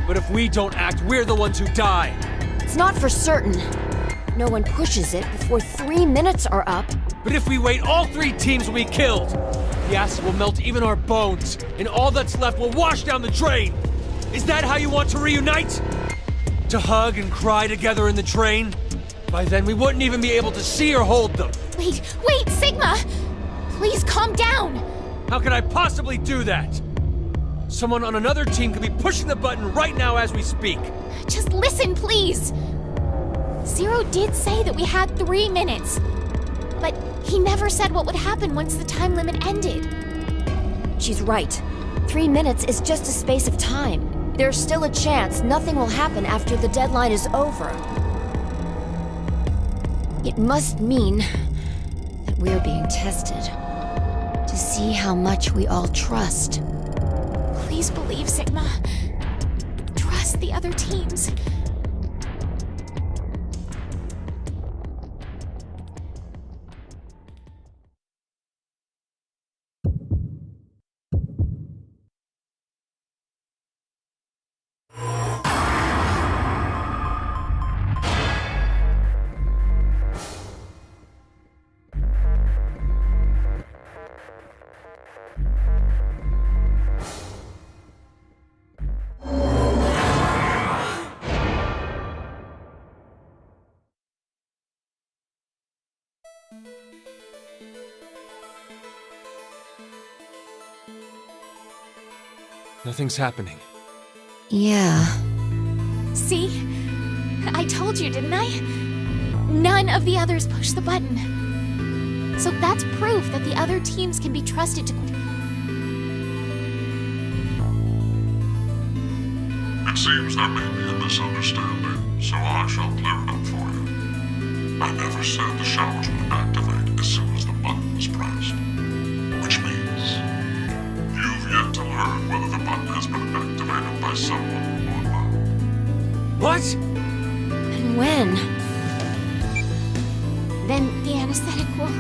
But if we don't act, we're the ones who die. It's not for certain. No one pushes it before 3 minutes are up. But if we wait, all 3 teams will be killed. The acid will melt even our bones, and all that's left will wash down the drain. Is that how you want to reunite? To hug and cry together in the drain? By then, we wouldn't even be able to see or hold them. Wait, Sigma! Please calm down! How could I possibly do that? Someone on another team could be pushing the button right now as we speak. Just listen, please! Zero did say that we had 3 minutes. But he never said what would happen once the time limit ended. She's right. 3 minutes is just a space of time. There's still a chance nothing will happen after the deadline is over. It must mean that we're being tested. To see how much we all trust. Please believe, Sigma. Trust the other teams. Nothing's happening. Yeah. See? I told you, didn't I? None of the others pushed the button. So that's proof that the other teams can be trusted to... It seems there may be a misunderstanding, so I shall clear it up for you. I never said the showers would activate as soon as the button was pressed. Which means you've yet to learn whether the button has been activated by someone or not. What? And when? Then the anesthetic will...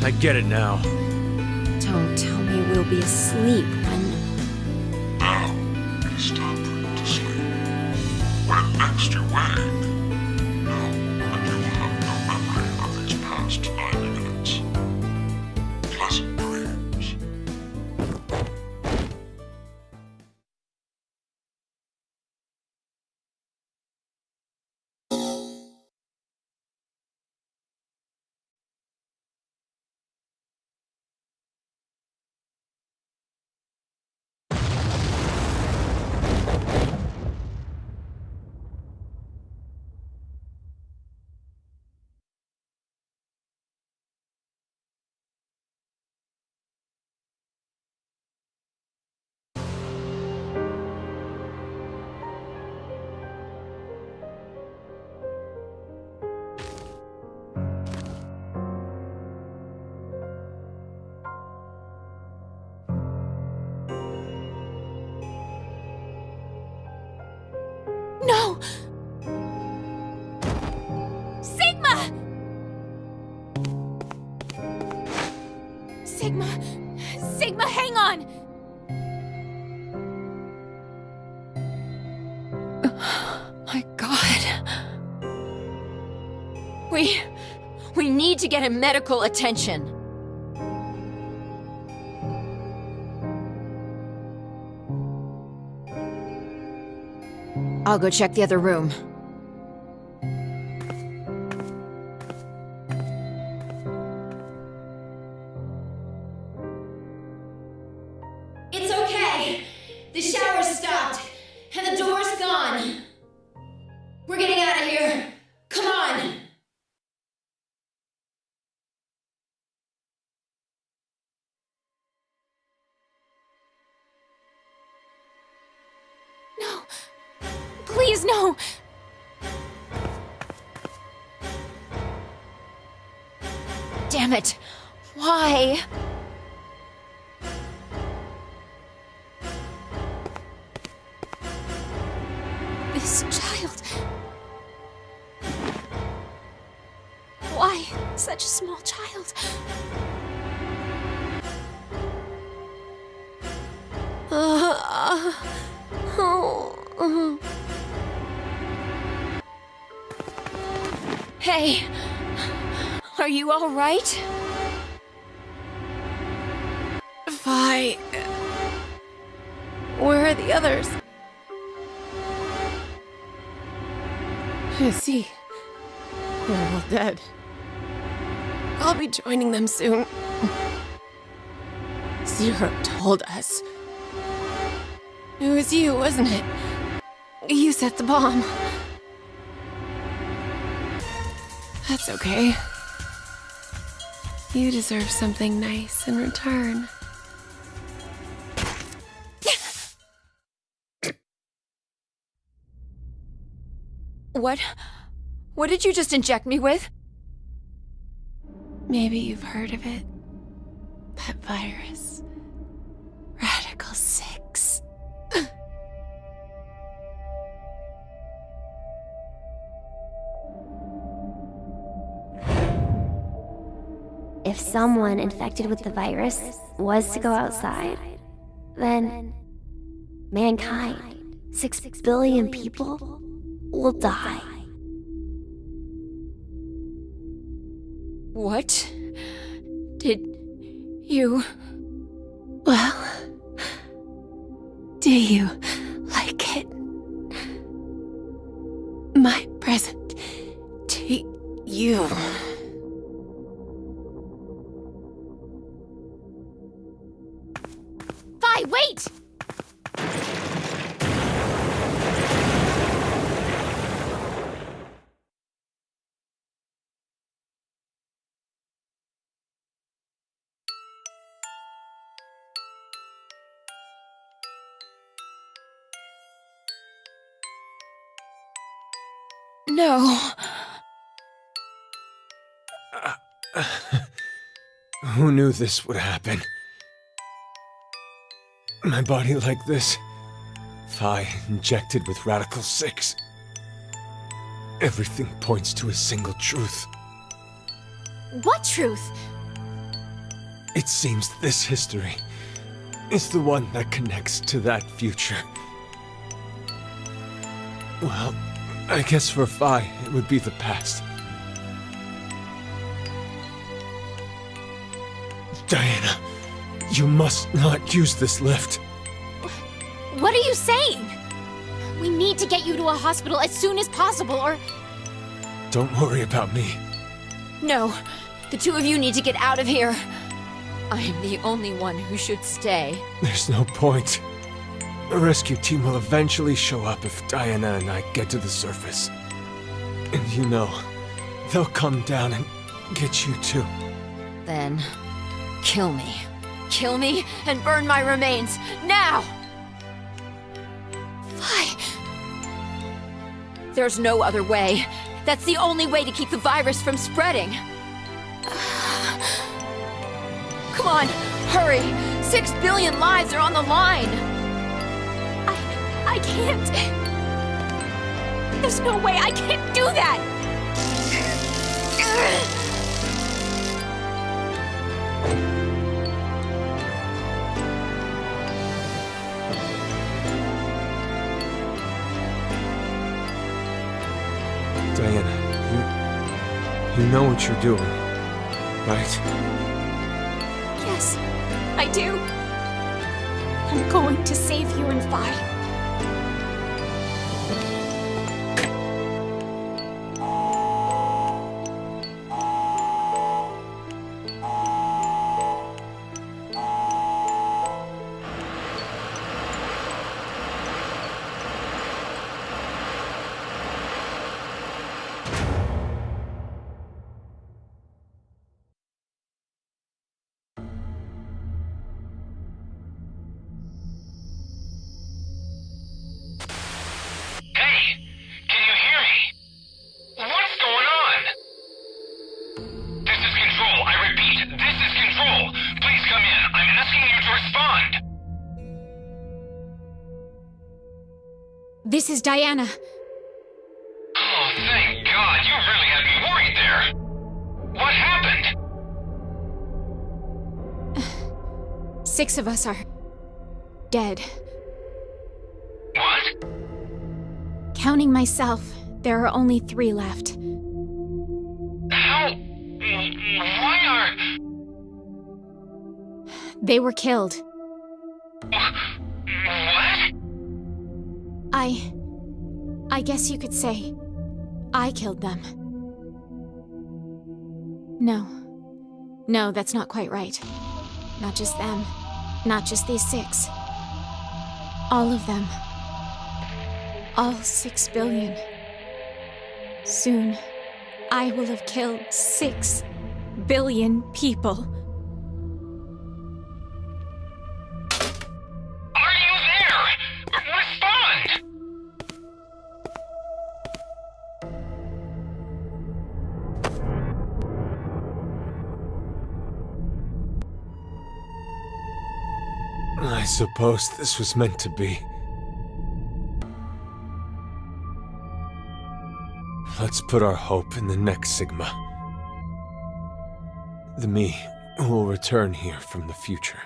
I get it now. Don't tell me we'll be asleep when... Now, it is time for you to sleep. When next you wake, know that you will have no memory of these past 90 minutes. Pleasant dreams. No! Sigma! Sigma, hang on! My God. We need to get him medical attention. I'll go check the other room. It's okay. The shower stopped, and the door's gone. We're getting out of here. Come on. No. Please, no! Damn it. Why? This child... Such a small child. Hey, are you all right? Fi. Where are the others? I see. They're all dead. I'll be joining them soon. Zero told us. It was you, wasn't it? You set the bomb. That's okay. You deserve something nice in return. What did you just inject me with? Maybe you've heard of it. That virus. Radical 6. If someone infected with the virus was to go outside, then mankind, 6 billion people, will die. What did you... Well, do you like it? My present to you. Fi, wait! No. Who knew this would happen? My body like this? Fi injected with Radical 6. Everything points to a single truth. What truth? It seems this history is the one that connects to that future. Well, I guess for Fi, it would be the past. Diana, you must not use this lift. What are you saying? We need to get you to a hospital as soon as possible, or... Don't worry about me. No, the two of you need to get out of here. I am the only one who should stay. There's no point. A rescue team will eventually show up if Diana and I get to the surface. And you know, they'll come down and get you too. Then, kill me. Kill me and burn my remains, now! Fly. There's no other way. That's the only way to keep the virus from spreading. Come on, hurry! 6 billion lives are on the line! I can't... There's no way I can't do that! Diana, you know what you're doing, right? Yes, I do. I'm going to save you and Vi. This is Diana. Oh, thank God. You really had me worried there. What happened? 6 of us are dead. What? Counting myself, there are only 3 left. How? Why are... They were killed. What? I guess you could say I killed them. No, that's not quite right. Not just them. Not just these 6. All of them. All 6 billion. Soon, I will have killed 6 billion people. Are you there? Respond! I suppose this was meant to be. Let's put our hope in the next Sigma. The me who will return here from the future.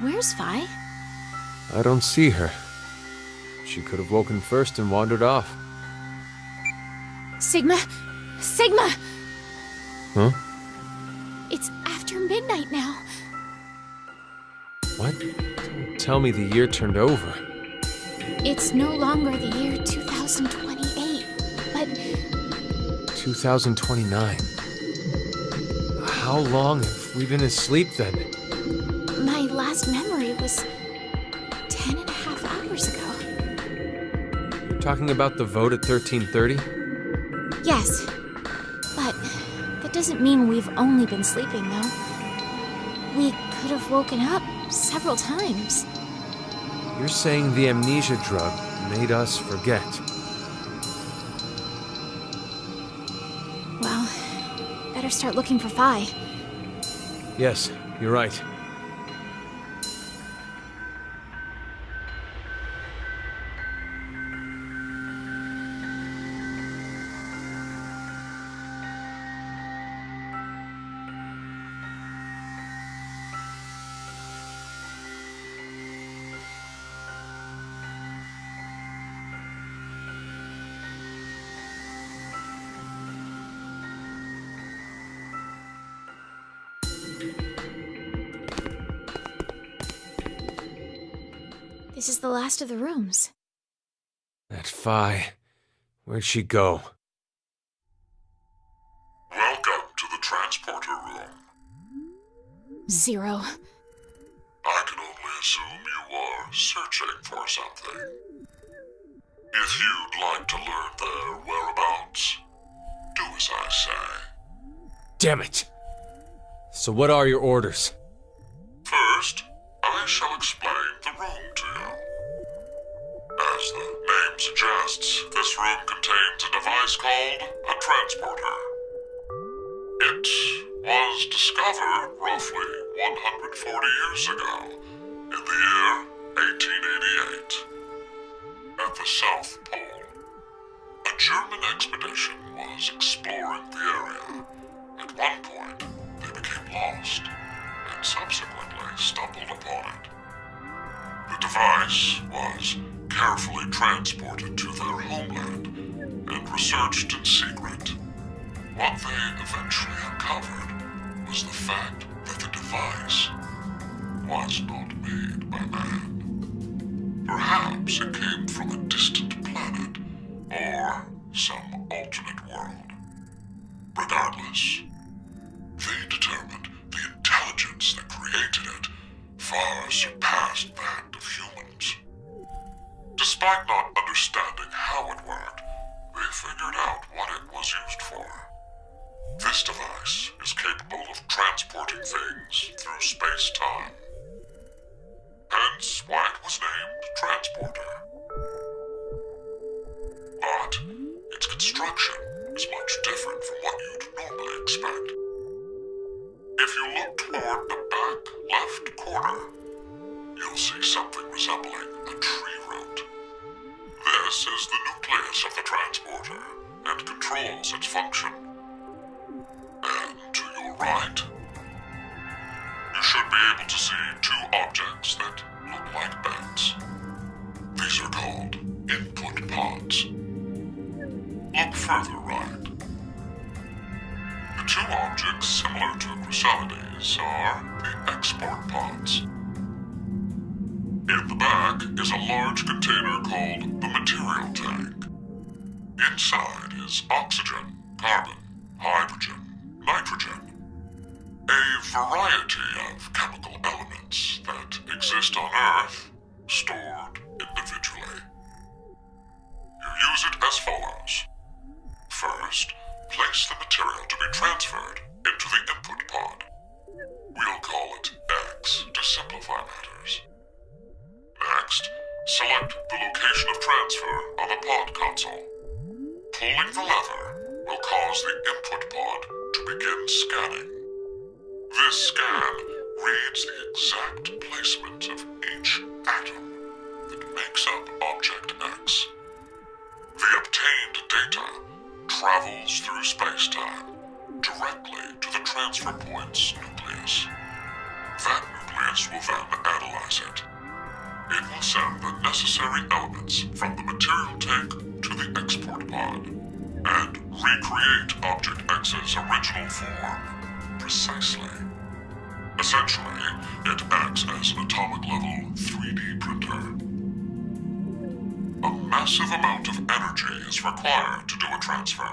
Where's Phi? I don't see her. She could have woken first and wandered off. Sigma! Sigma! Huh? It's after midnight now. What? Don't tell me the year turned over. It's no longer the year 2028, but 2029. How long have we been asleep then? my last memory was 10 and a half hours ago. You're talking about the vote at 1330? Yes, but that doesn't mean we've only been sleeping, though. We could have woken up several times. You're saying the amnesia drug made us forget. Well, better start looking for Phi. Yes, you're right. This is the last of the rooms. That Phi, where'd she go? Welcome to the transporter room. 0. I can only assume you are searching for something. If you'd like to learn their whereabouts, do as I say. Damn it! So what are your orders? First, I shall explain the room to you. As the name suggests, this room contains a device called a transporter. It was discovered roughly 140 years ago, in the year 1888, at the South Pole. A German expedition was exploring the area. At one point, they became lost, and subsequently stumbled upon it. The device was carefully transported to their homeland and researched in secret. What they eventually uncovered was the fact that the device was not made by man. Perhaps it came from a distant planet or some alternate world. Regardless, they determined the intelligence that created it far surpassed that of humans. Despite not understanding how it worked, they figured out what it was used for. This device is capable of transporting things through space-time. Hence why it was named Transporter. But its construction is much different from what you'd normally expect. If you look toward the back left corner, you'll see something resembling a tree root. This is the nucleus of the transporter and controls its function. And to your right, you should be able to see two objects that look like beds. These are called input pods. Look further right. The two objects similar to chrysalides are the export pods. In the back is a large container called the material tank. Inside is oxygen, carbon, hydrogen, nitrogen. A variety of chemical elements that exist on Earth, stored individually. You use it as follows. First, place the material to be transferred into the input pod. We'll call it X to simplify matters. Next, select the location of transfer on the pod console. Pulling the lever will cause the input pod to begin scanning. This scan reads the exact placement of each atom that makes up Object X. The obtained data travels through space-time directly to the transfer point's nucleus. That nucleus will then analyze it. It will send the necessary elements from the material tank to the export pod and recreate Object X's original form precisely. Essentially, it acts as an atomic-level 3D printer. A massive amount of energy is required to do a transfer.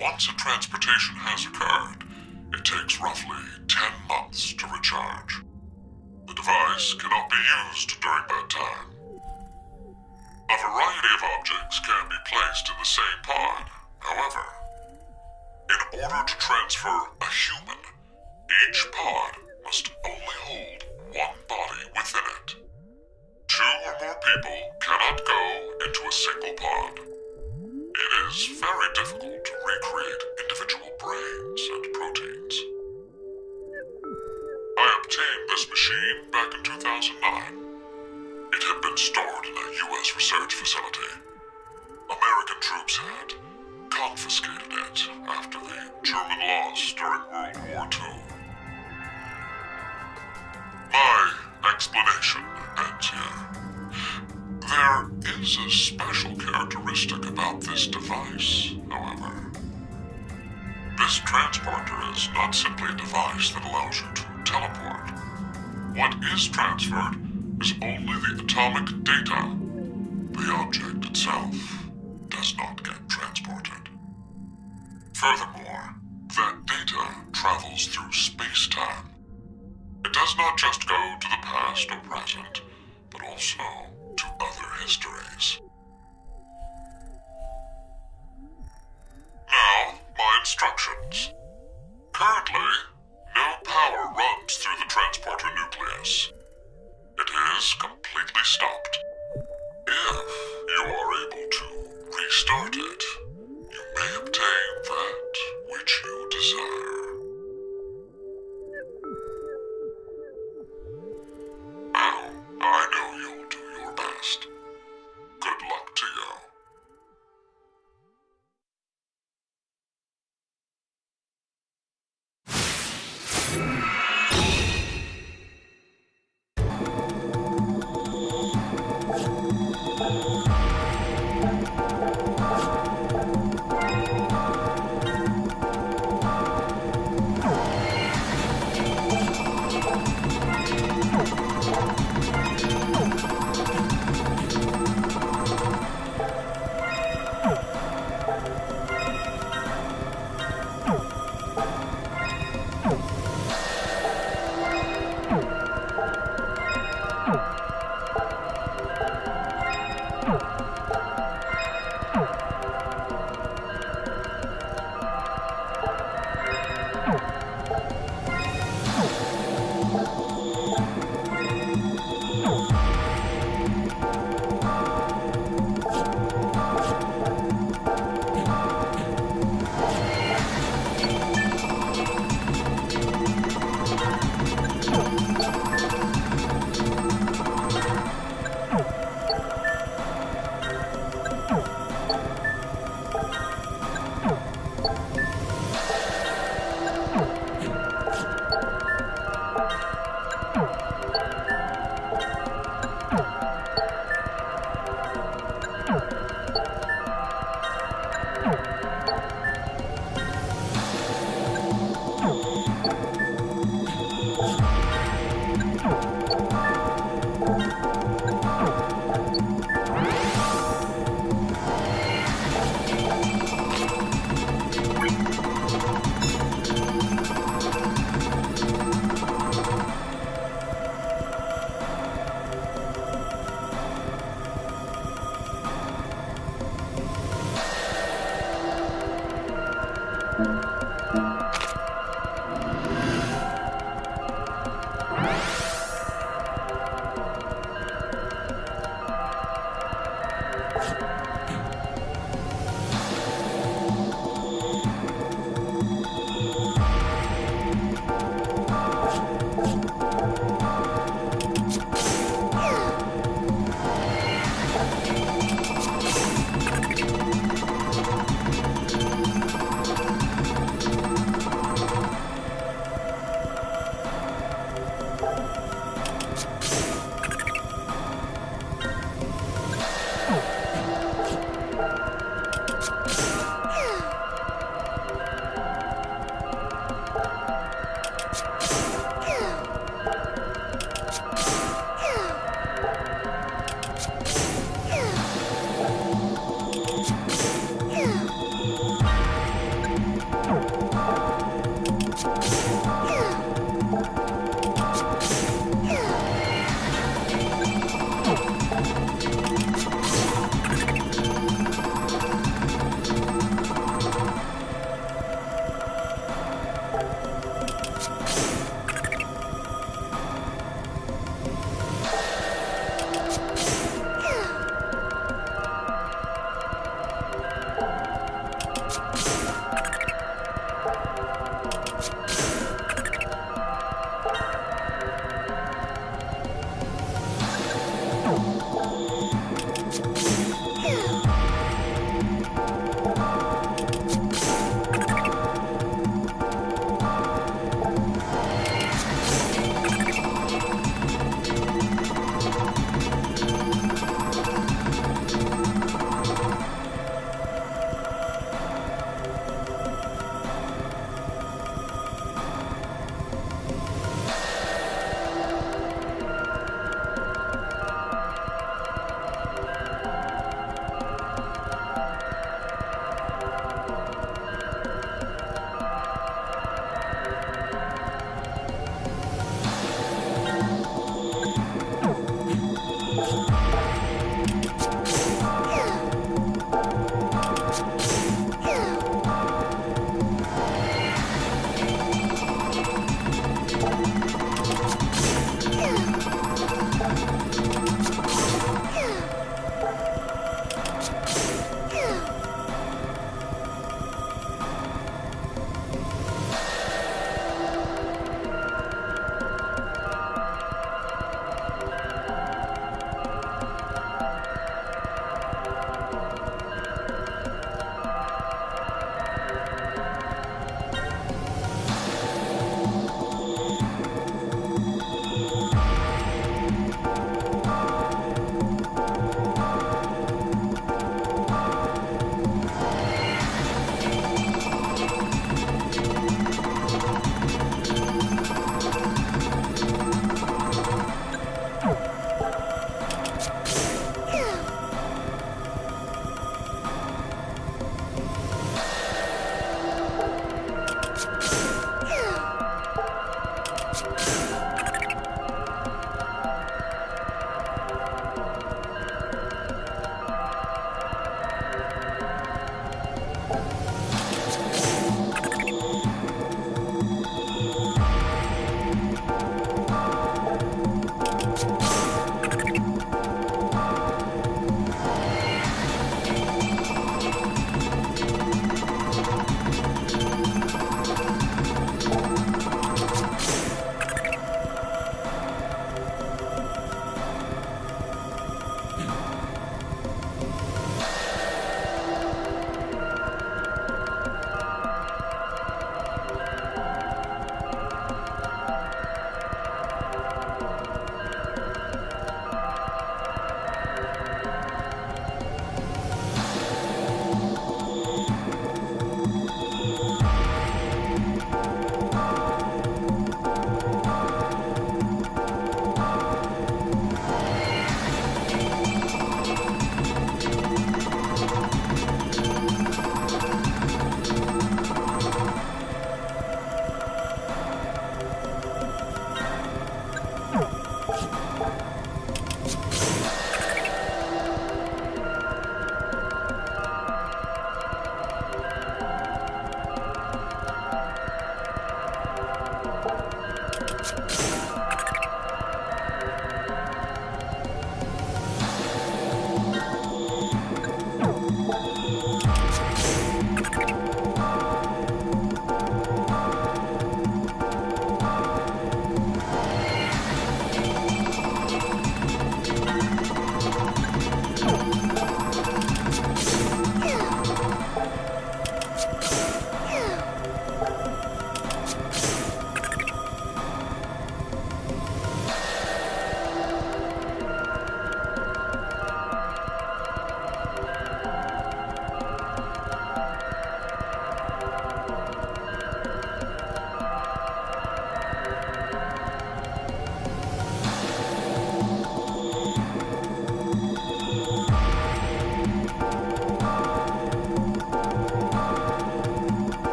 Once a transportation has occurred, it takes roughly 10 months to recharge. The device cannot be used during that time. A variety of objects can be placed in the same pod, however. In order to transfer a human, each pod must only hold one body within it. Two or more people cannot go into a single pod. It is very difficult to recreate individual brains and proteins. I obtained this machine back in 2009. It had been stored in a U.S. research facility. American troops had confiscated it after the German loss during World War II. My explanation ends here. There is a special characteristic about this device, however. This transporter is not simply a device that allows you to teleport. What is transferred is only the atomic data. The object itself does not get transported. Furthermore, that data travels through space-time. It does not just go to the past or present, but also to other histories. Now, my instructions. Currently, no power runs through the transporter nucleus. It is completely stopped. If you are able to restart it, you may obtain that which you desire. Now, I know you'll do your best. Good luck to you.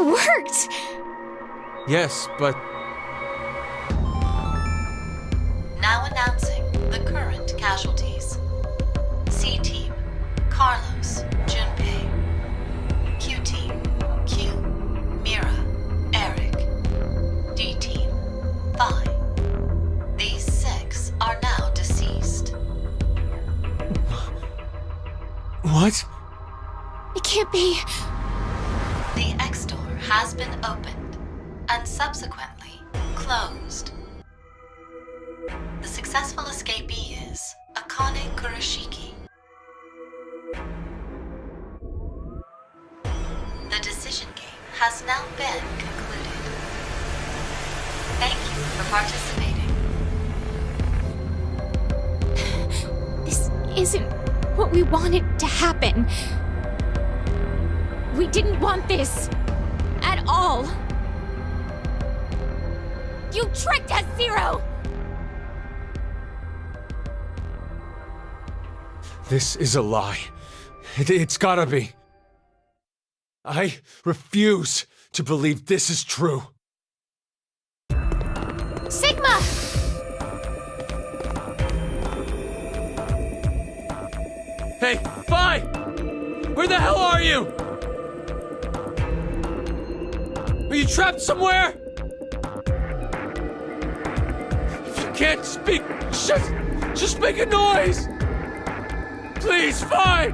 worked! Yes, but Now announcing the current casualties. C-Team, Carlos, Junpei. Q-Team, Q, Mira, Eric. D-Team, Vi. These 6 are now deceased. what? It can't be. The X-Door has been opened and subsequently closed. The successful escapee is Akane Kurashiki. The decision game has now been concluded. Thank you for participating. This isn't what we wanted to happen. We didn't want this. At all. You tricked us, Zero! This is a lie. It's gotta be. I refuse to believe this is true. Sigma! Hey, Vi! Where the hell are you? Are you trapped somewhere? If you can't speak, just make a noise! Please, Vi!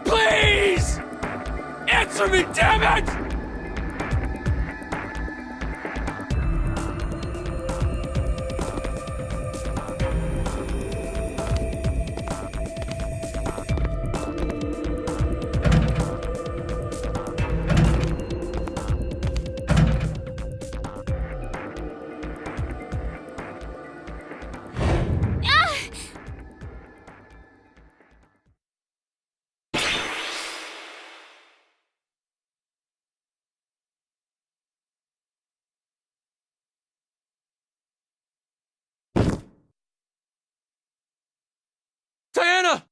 Please! Answer me, damn it! Diana!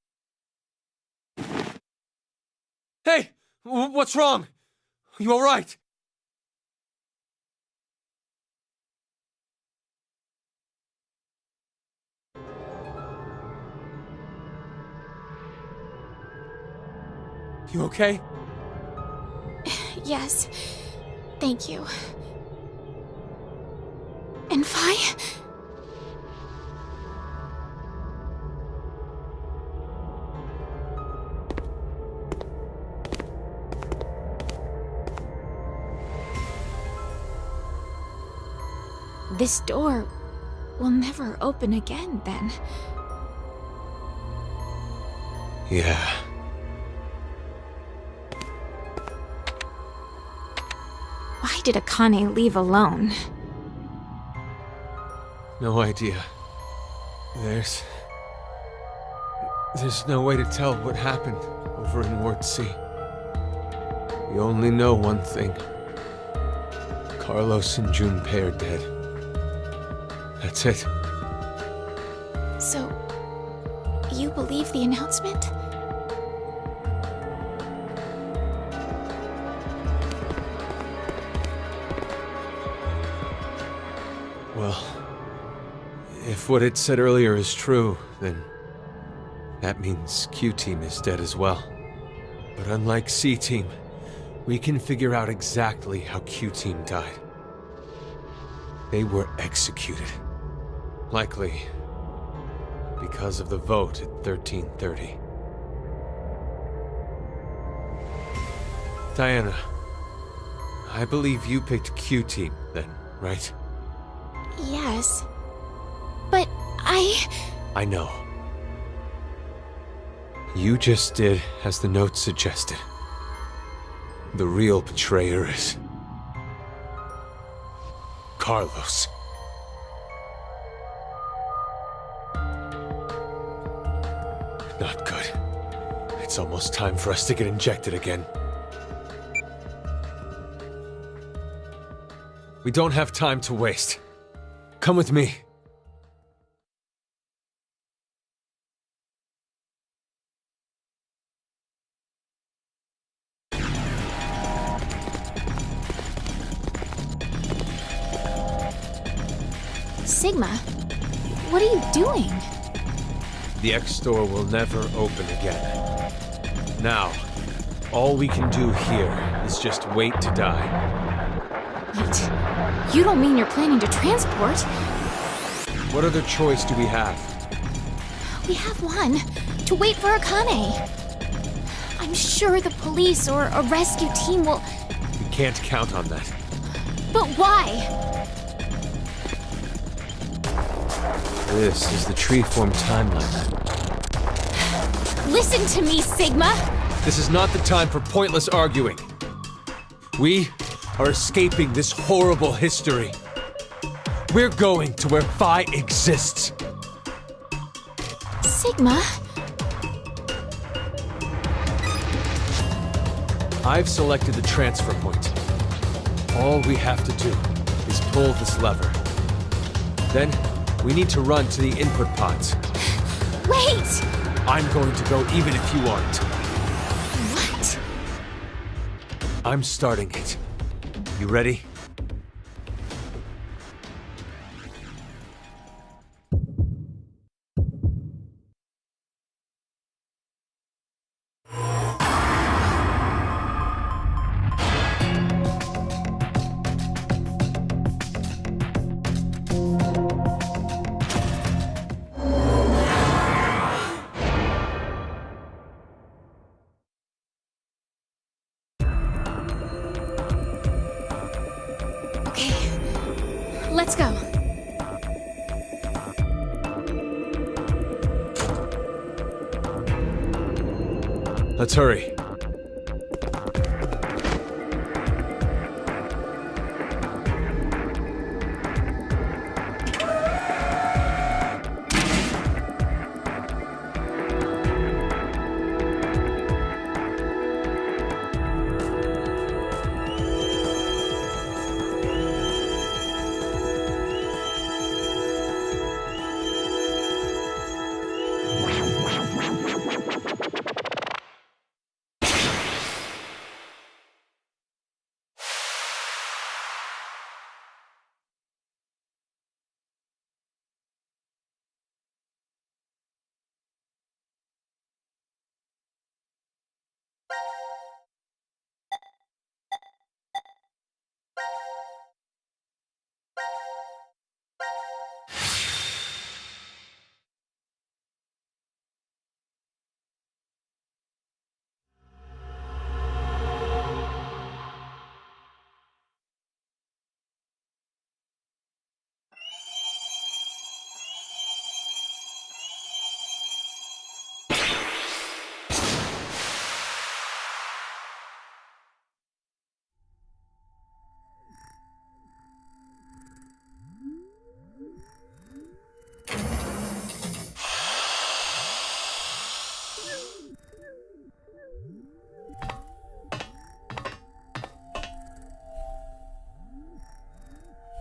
Hey! What's wrong? You alright? You okay? Yes. Thank you. And Vi? This door will never open again, then. Yeah. Why did Akane leave alone? No idea. There's no way to tell what happened over in Ward C. We only know one thing. Carlos and Junpei are dead. That's it. So, you believe the announcement? Well, if what it said earlier is true, then that means Q-Team is dead as well. But unlike C-Team, we can figure out exactly how Q-Team died. They were executed. Likely because of the vote at 1330. Diana, I believe you picked Q-Team then, right? Yes. But I know. You just did as the note suggested. The real betrayer is Carlos. Not good. It's almost time for us to get injected again. We don't have time to waste. Come with me. Sigma, what are you doing? The X store will never open again. Now, all we can do here is just wait to die. Wait, you don't mean you're planning to transport? What other choice do we have? We have one. To wait for Akane. I'm sure the police or a rescue team will... We can't count on that. But why? This is the Treeform timeline. Listen to me, Sigma! This is not the time for pointless arguing. We are escaping this horrible history. We're going to where Phi exists. Sigma? I've selected the transfer point. All we have to do is pull this lever. Then, we need to run to the input pods. Wait! I'm going to go even if you aren't. What? I'm starting it. You ready? Let's go. Let's hurry.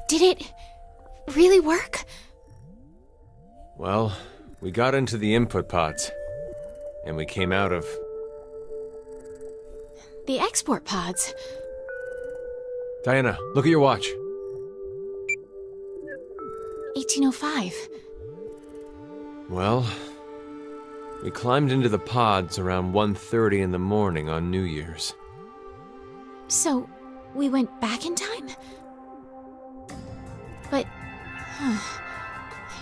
Did it really work? Well, we got into the input pods, and we came out of... The export pods. Diana, look at your watch. 1805. Well, we climbed into the pods around 1:30 in the morning on New Year's. So, we went back in time? But...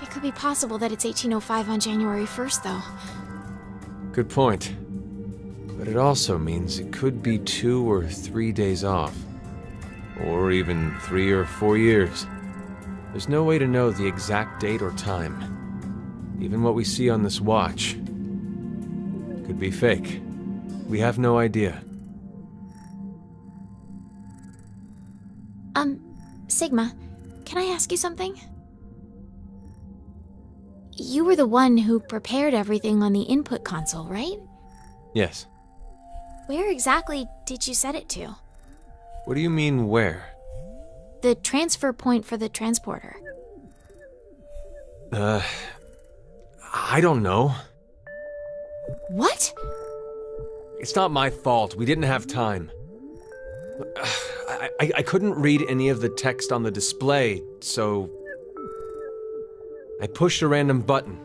it could be possible that it's 1805 on January 1st, though. Good point. But it also means it could be 2 or 3 days off. Or even 3 or 4 years. There's no way to know the exact date or time. Even what we see on this watch could be fake. We have no idea. Sigma, can I ask you something? You were the one who prepared everything on the input console, right? Yes. Where exactly did you set it to? What do you mean, where? The transfer point for the transporter. I don't know. What? It's not my fault. We didn't have time. I couldn't read any of the text on the display, so... I pushed a random button.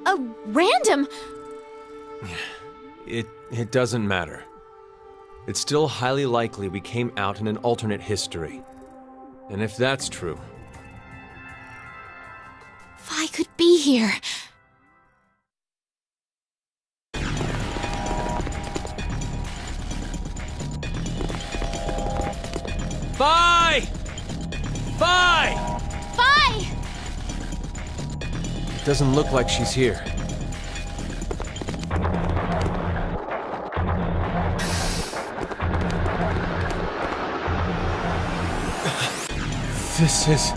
A random? It doesn't matter. It's still highly likely we came out in an alternate history. And if that's true... Phi could be here. Phi! Phi! Phi! It doesn't look like she's here. This is...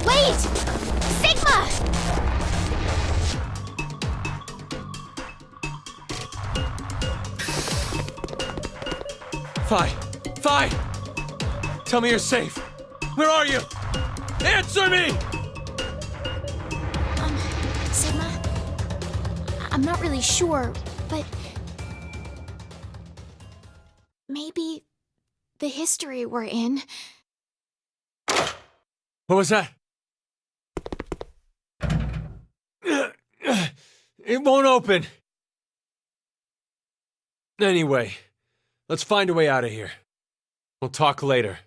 Wait! Sigma! Phi! Phi! Tell me you're safe. Where are you? Answer me! Sigma? I'm not really sure, but... maybe the history we're in... What was that? It won't open. Anyway, let's find a way out of here. We'll talk later.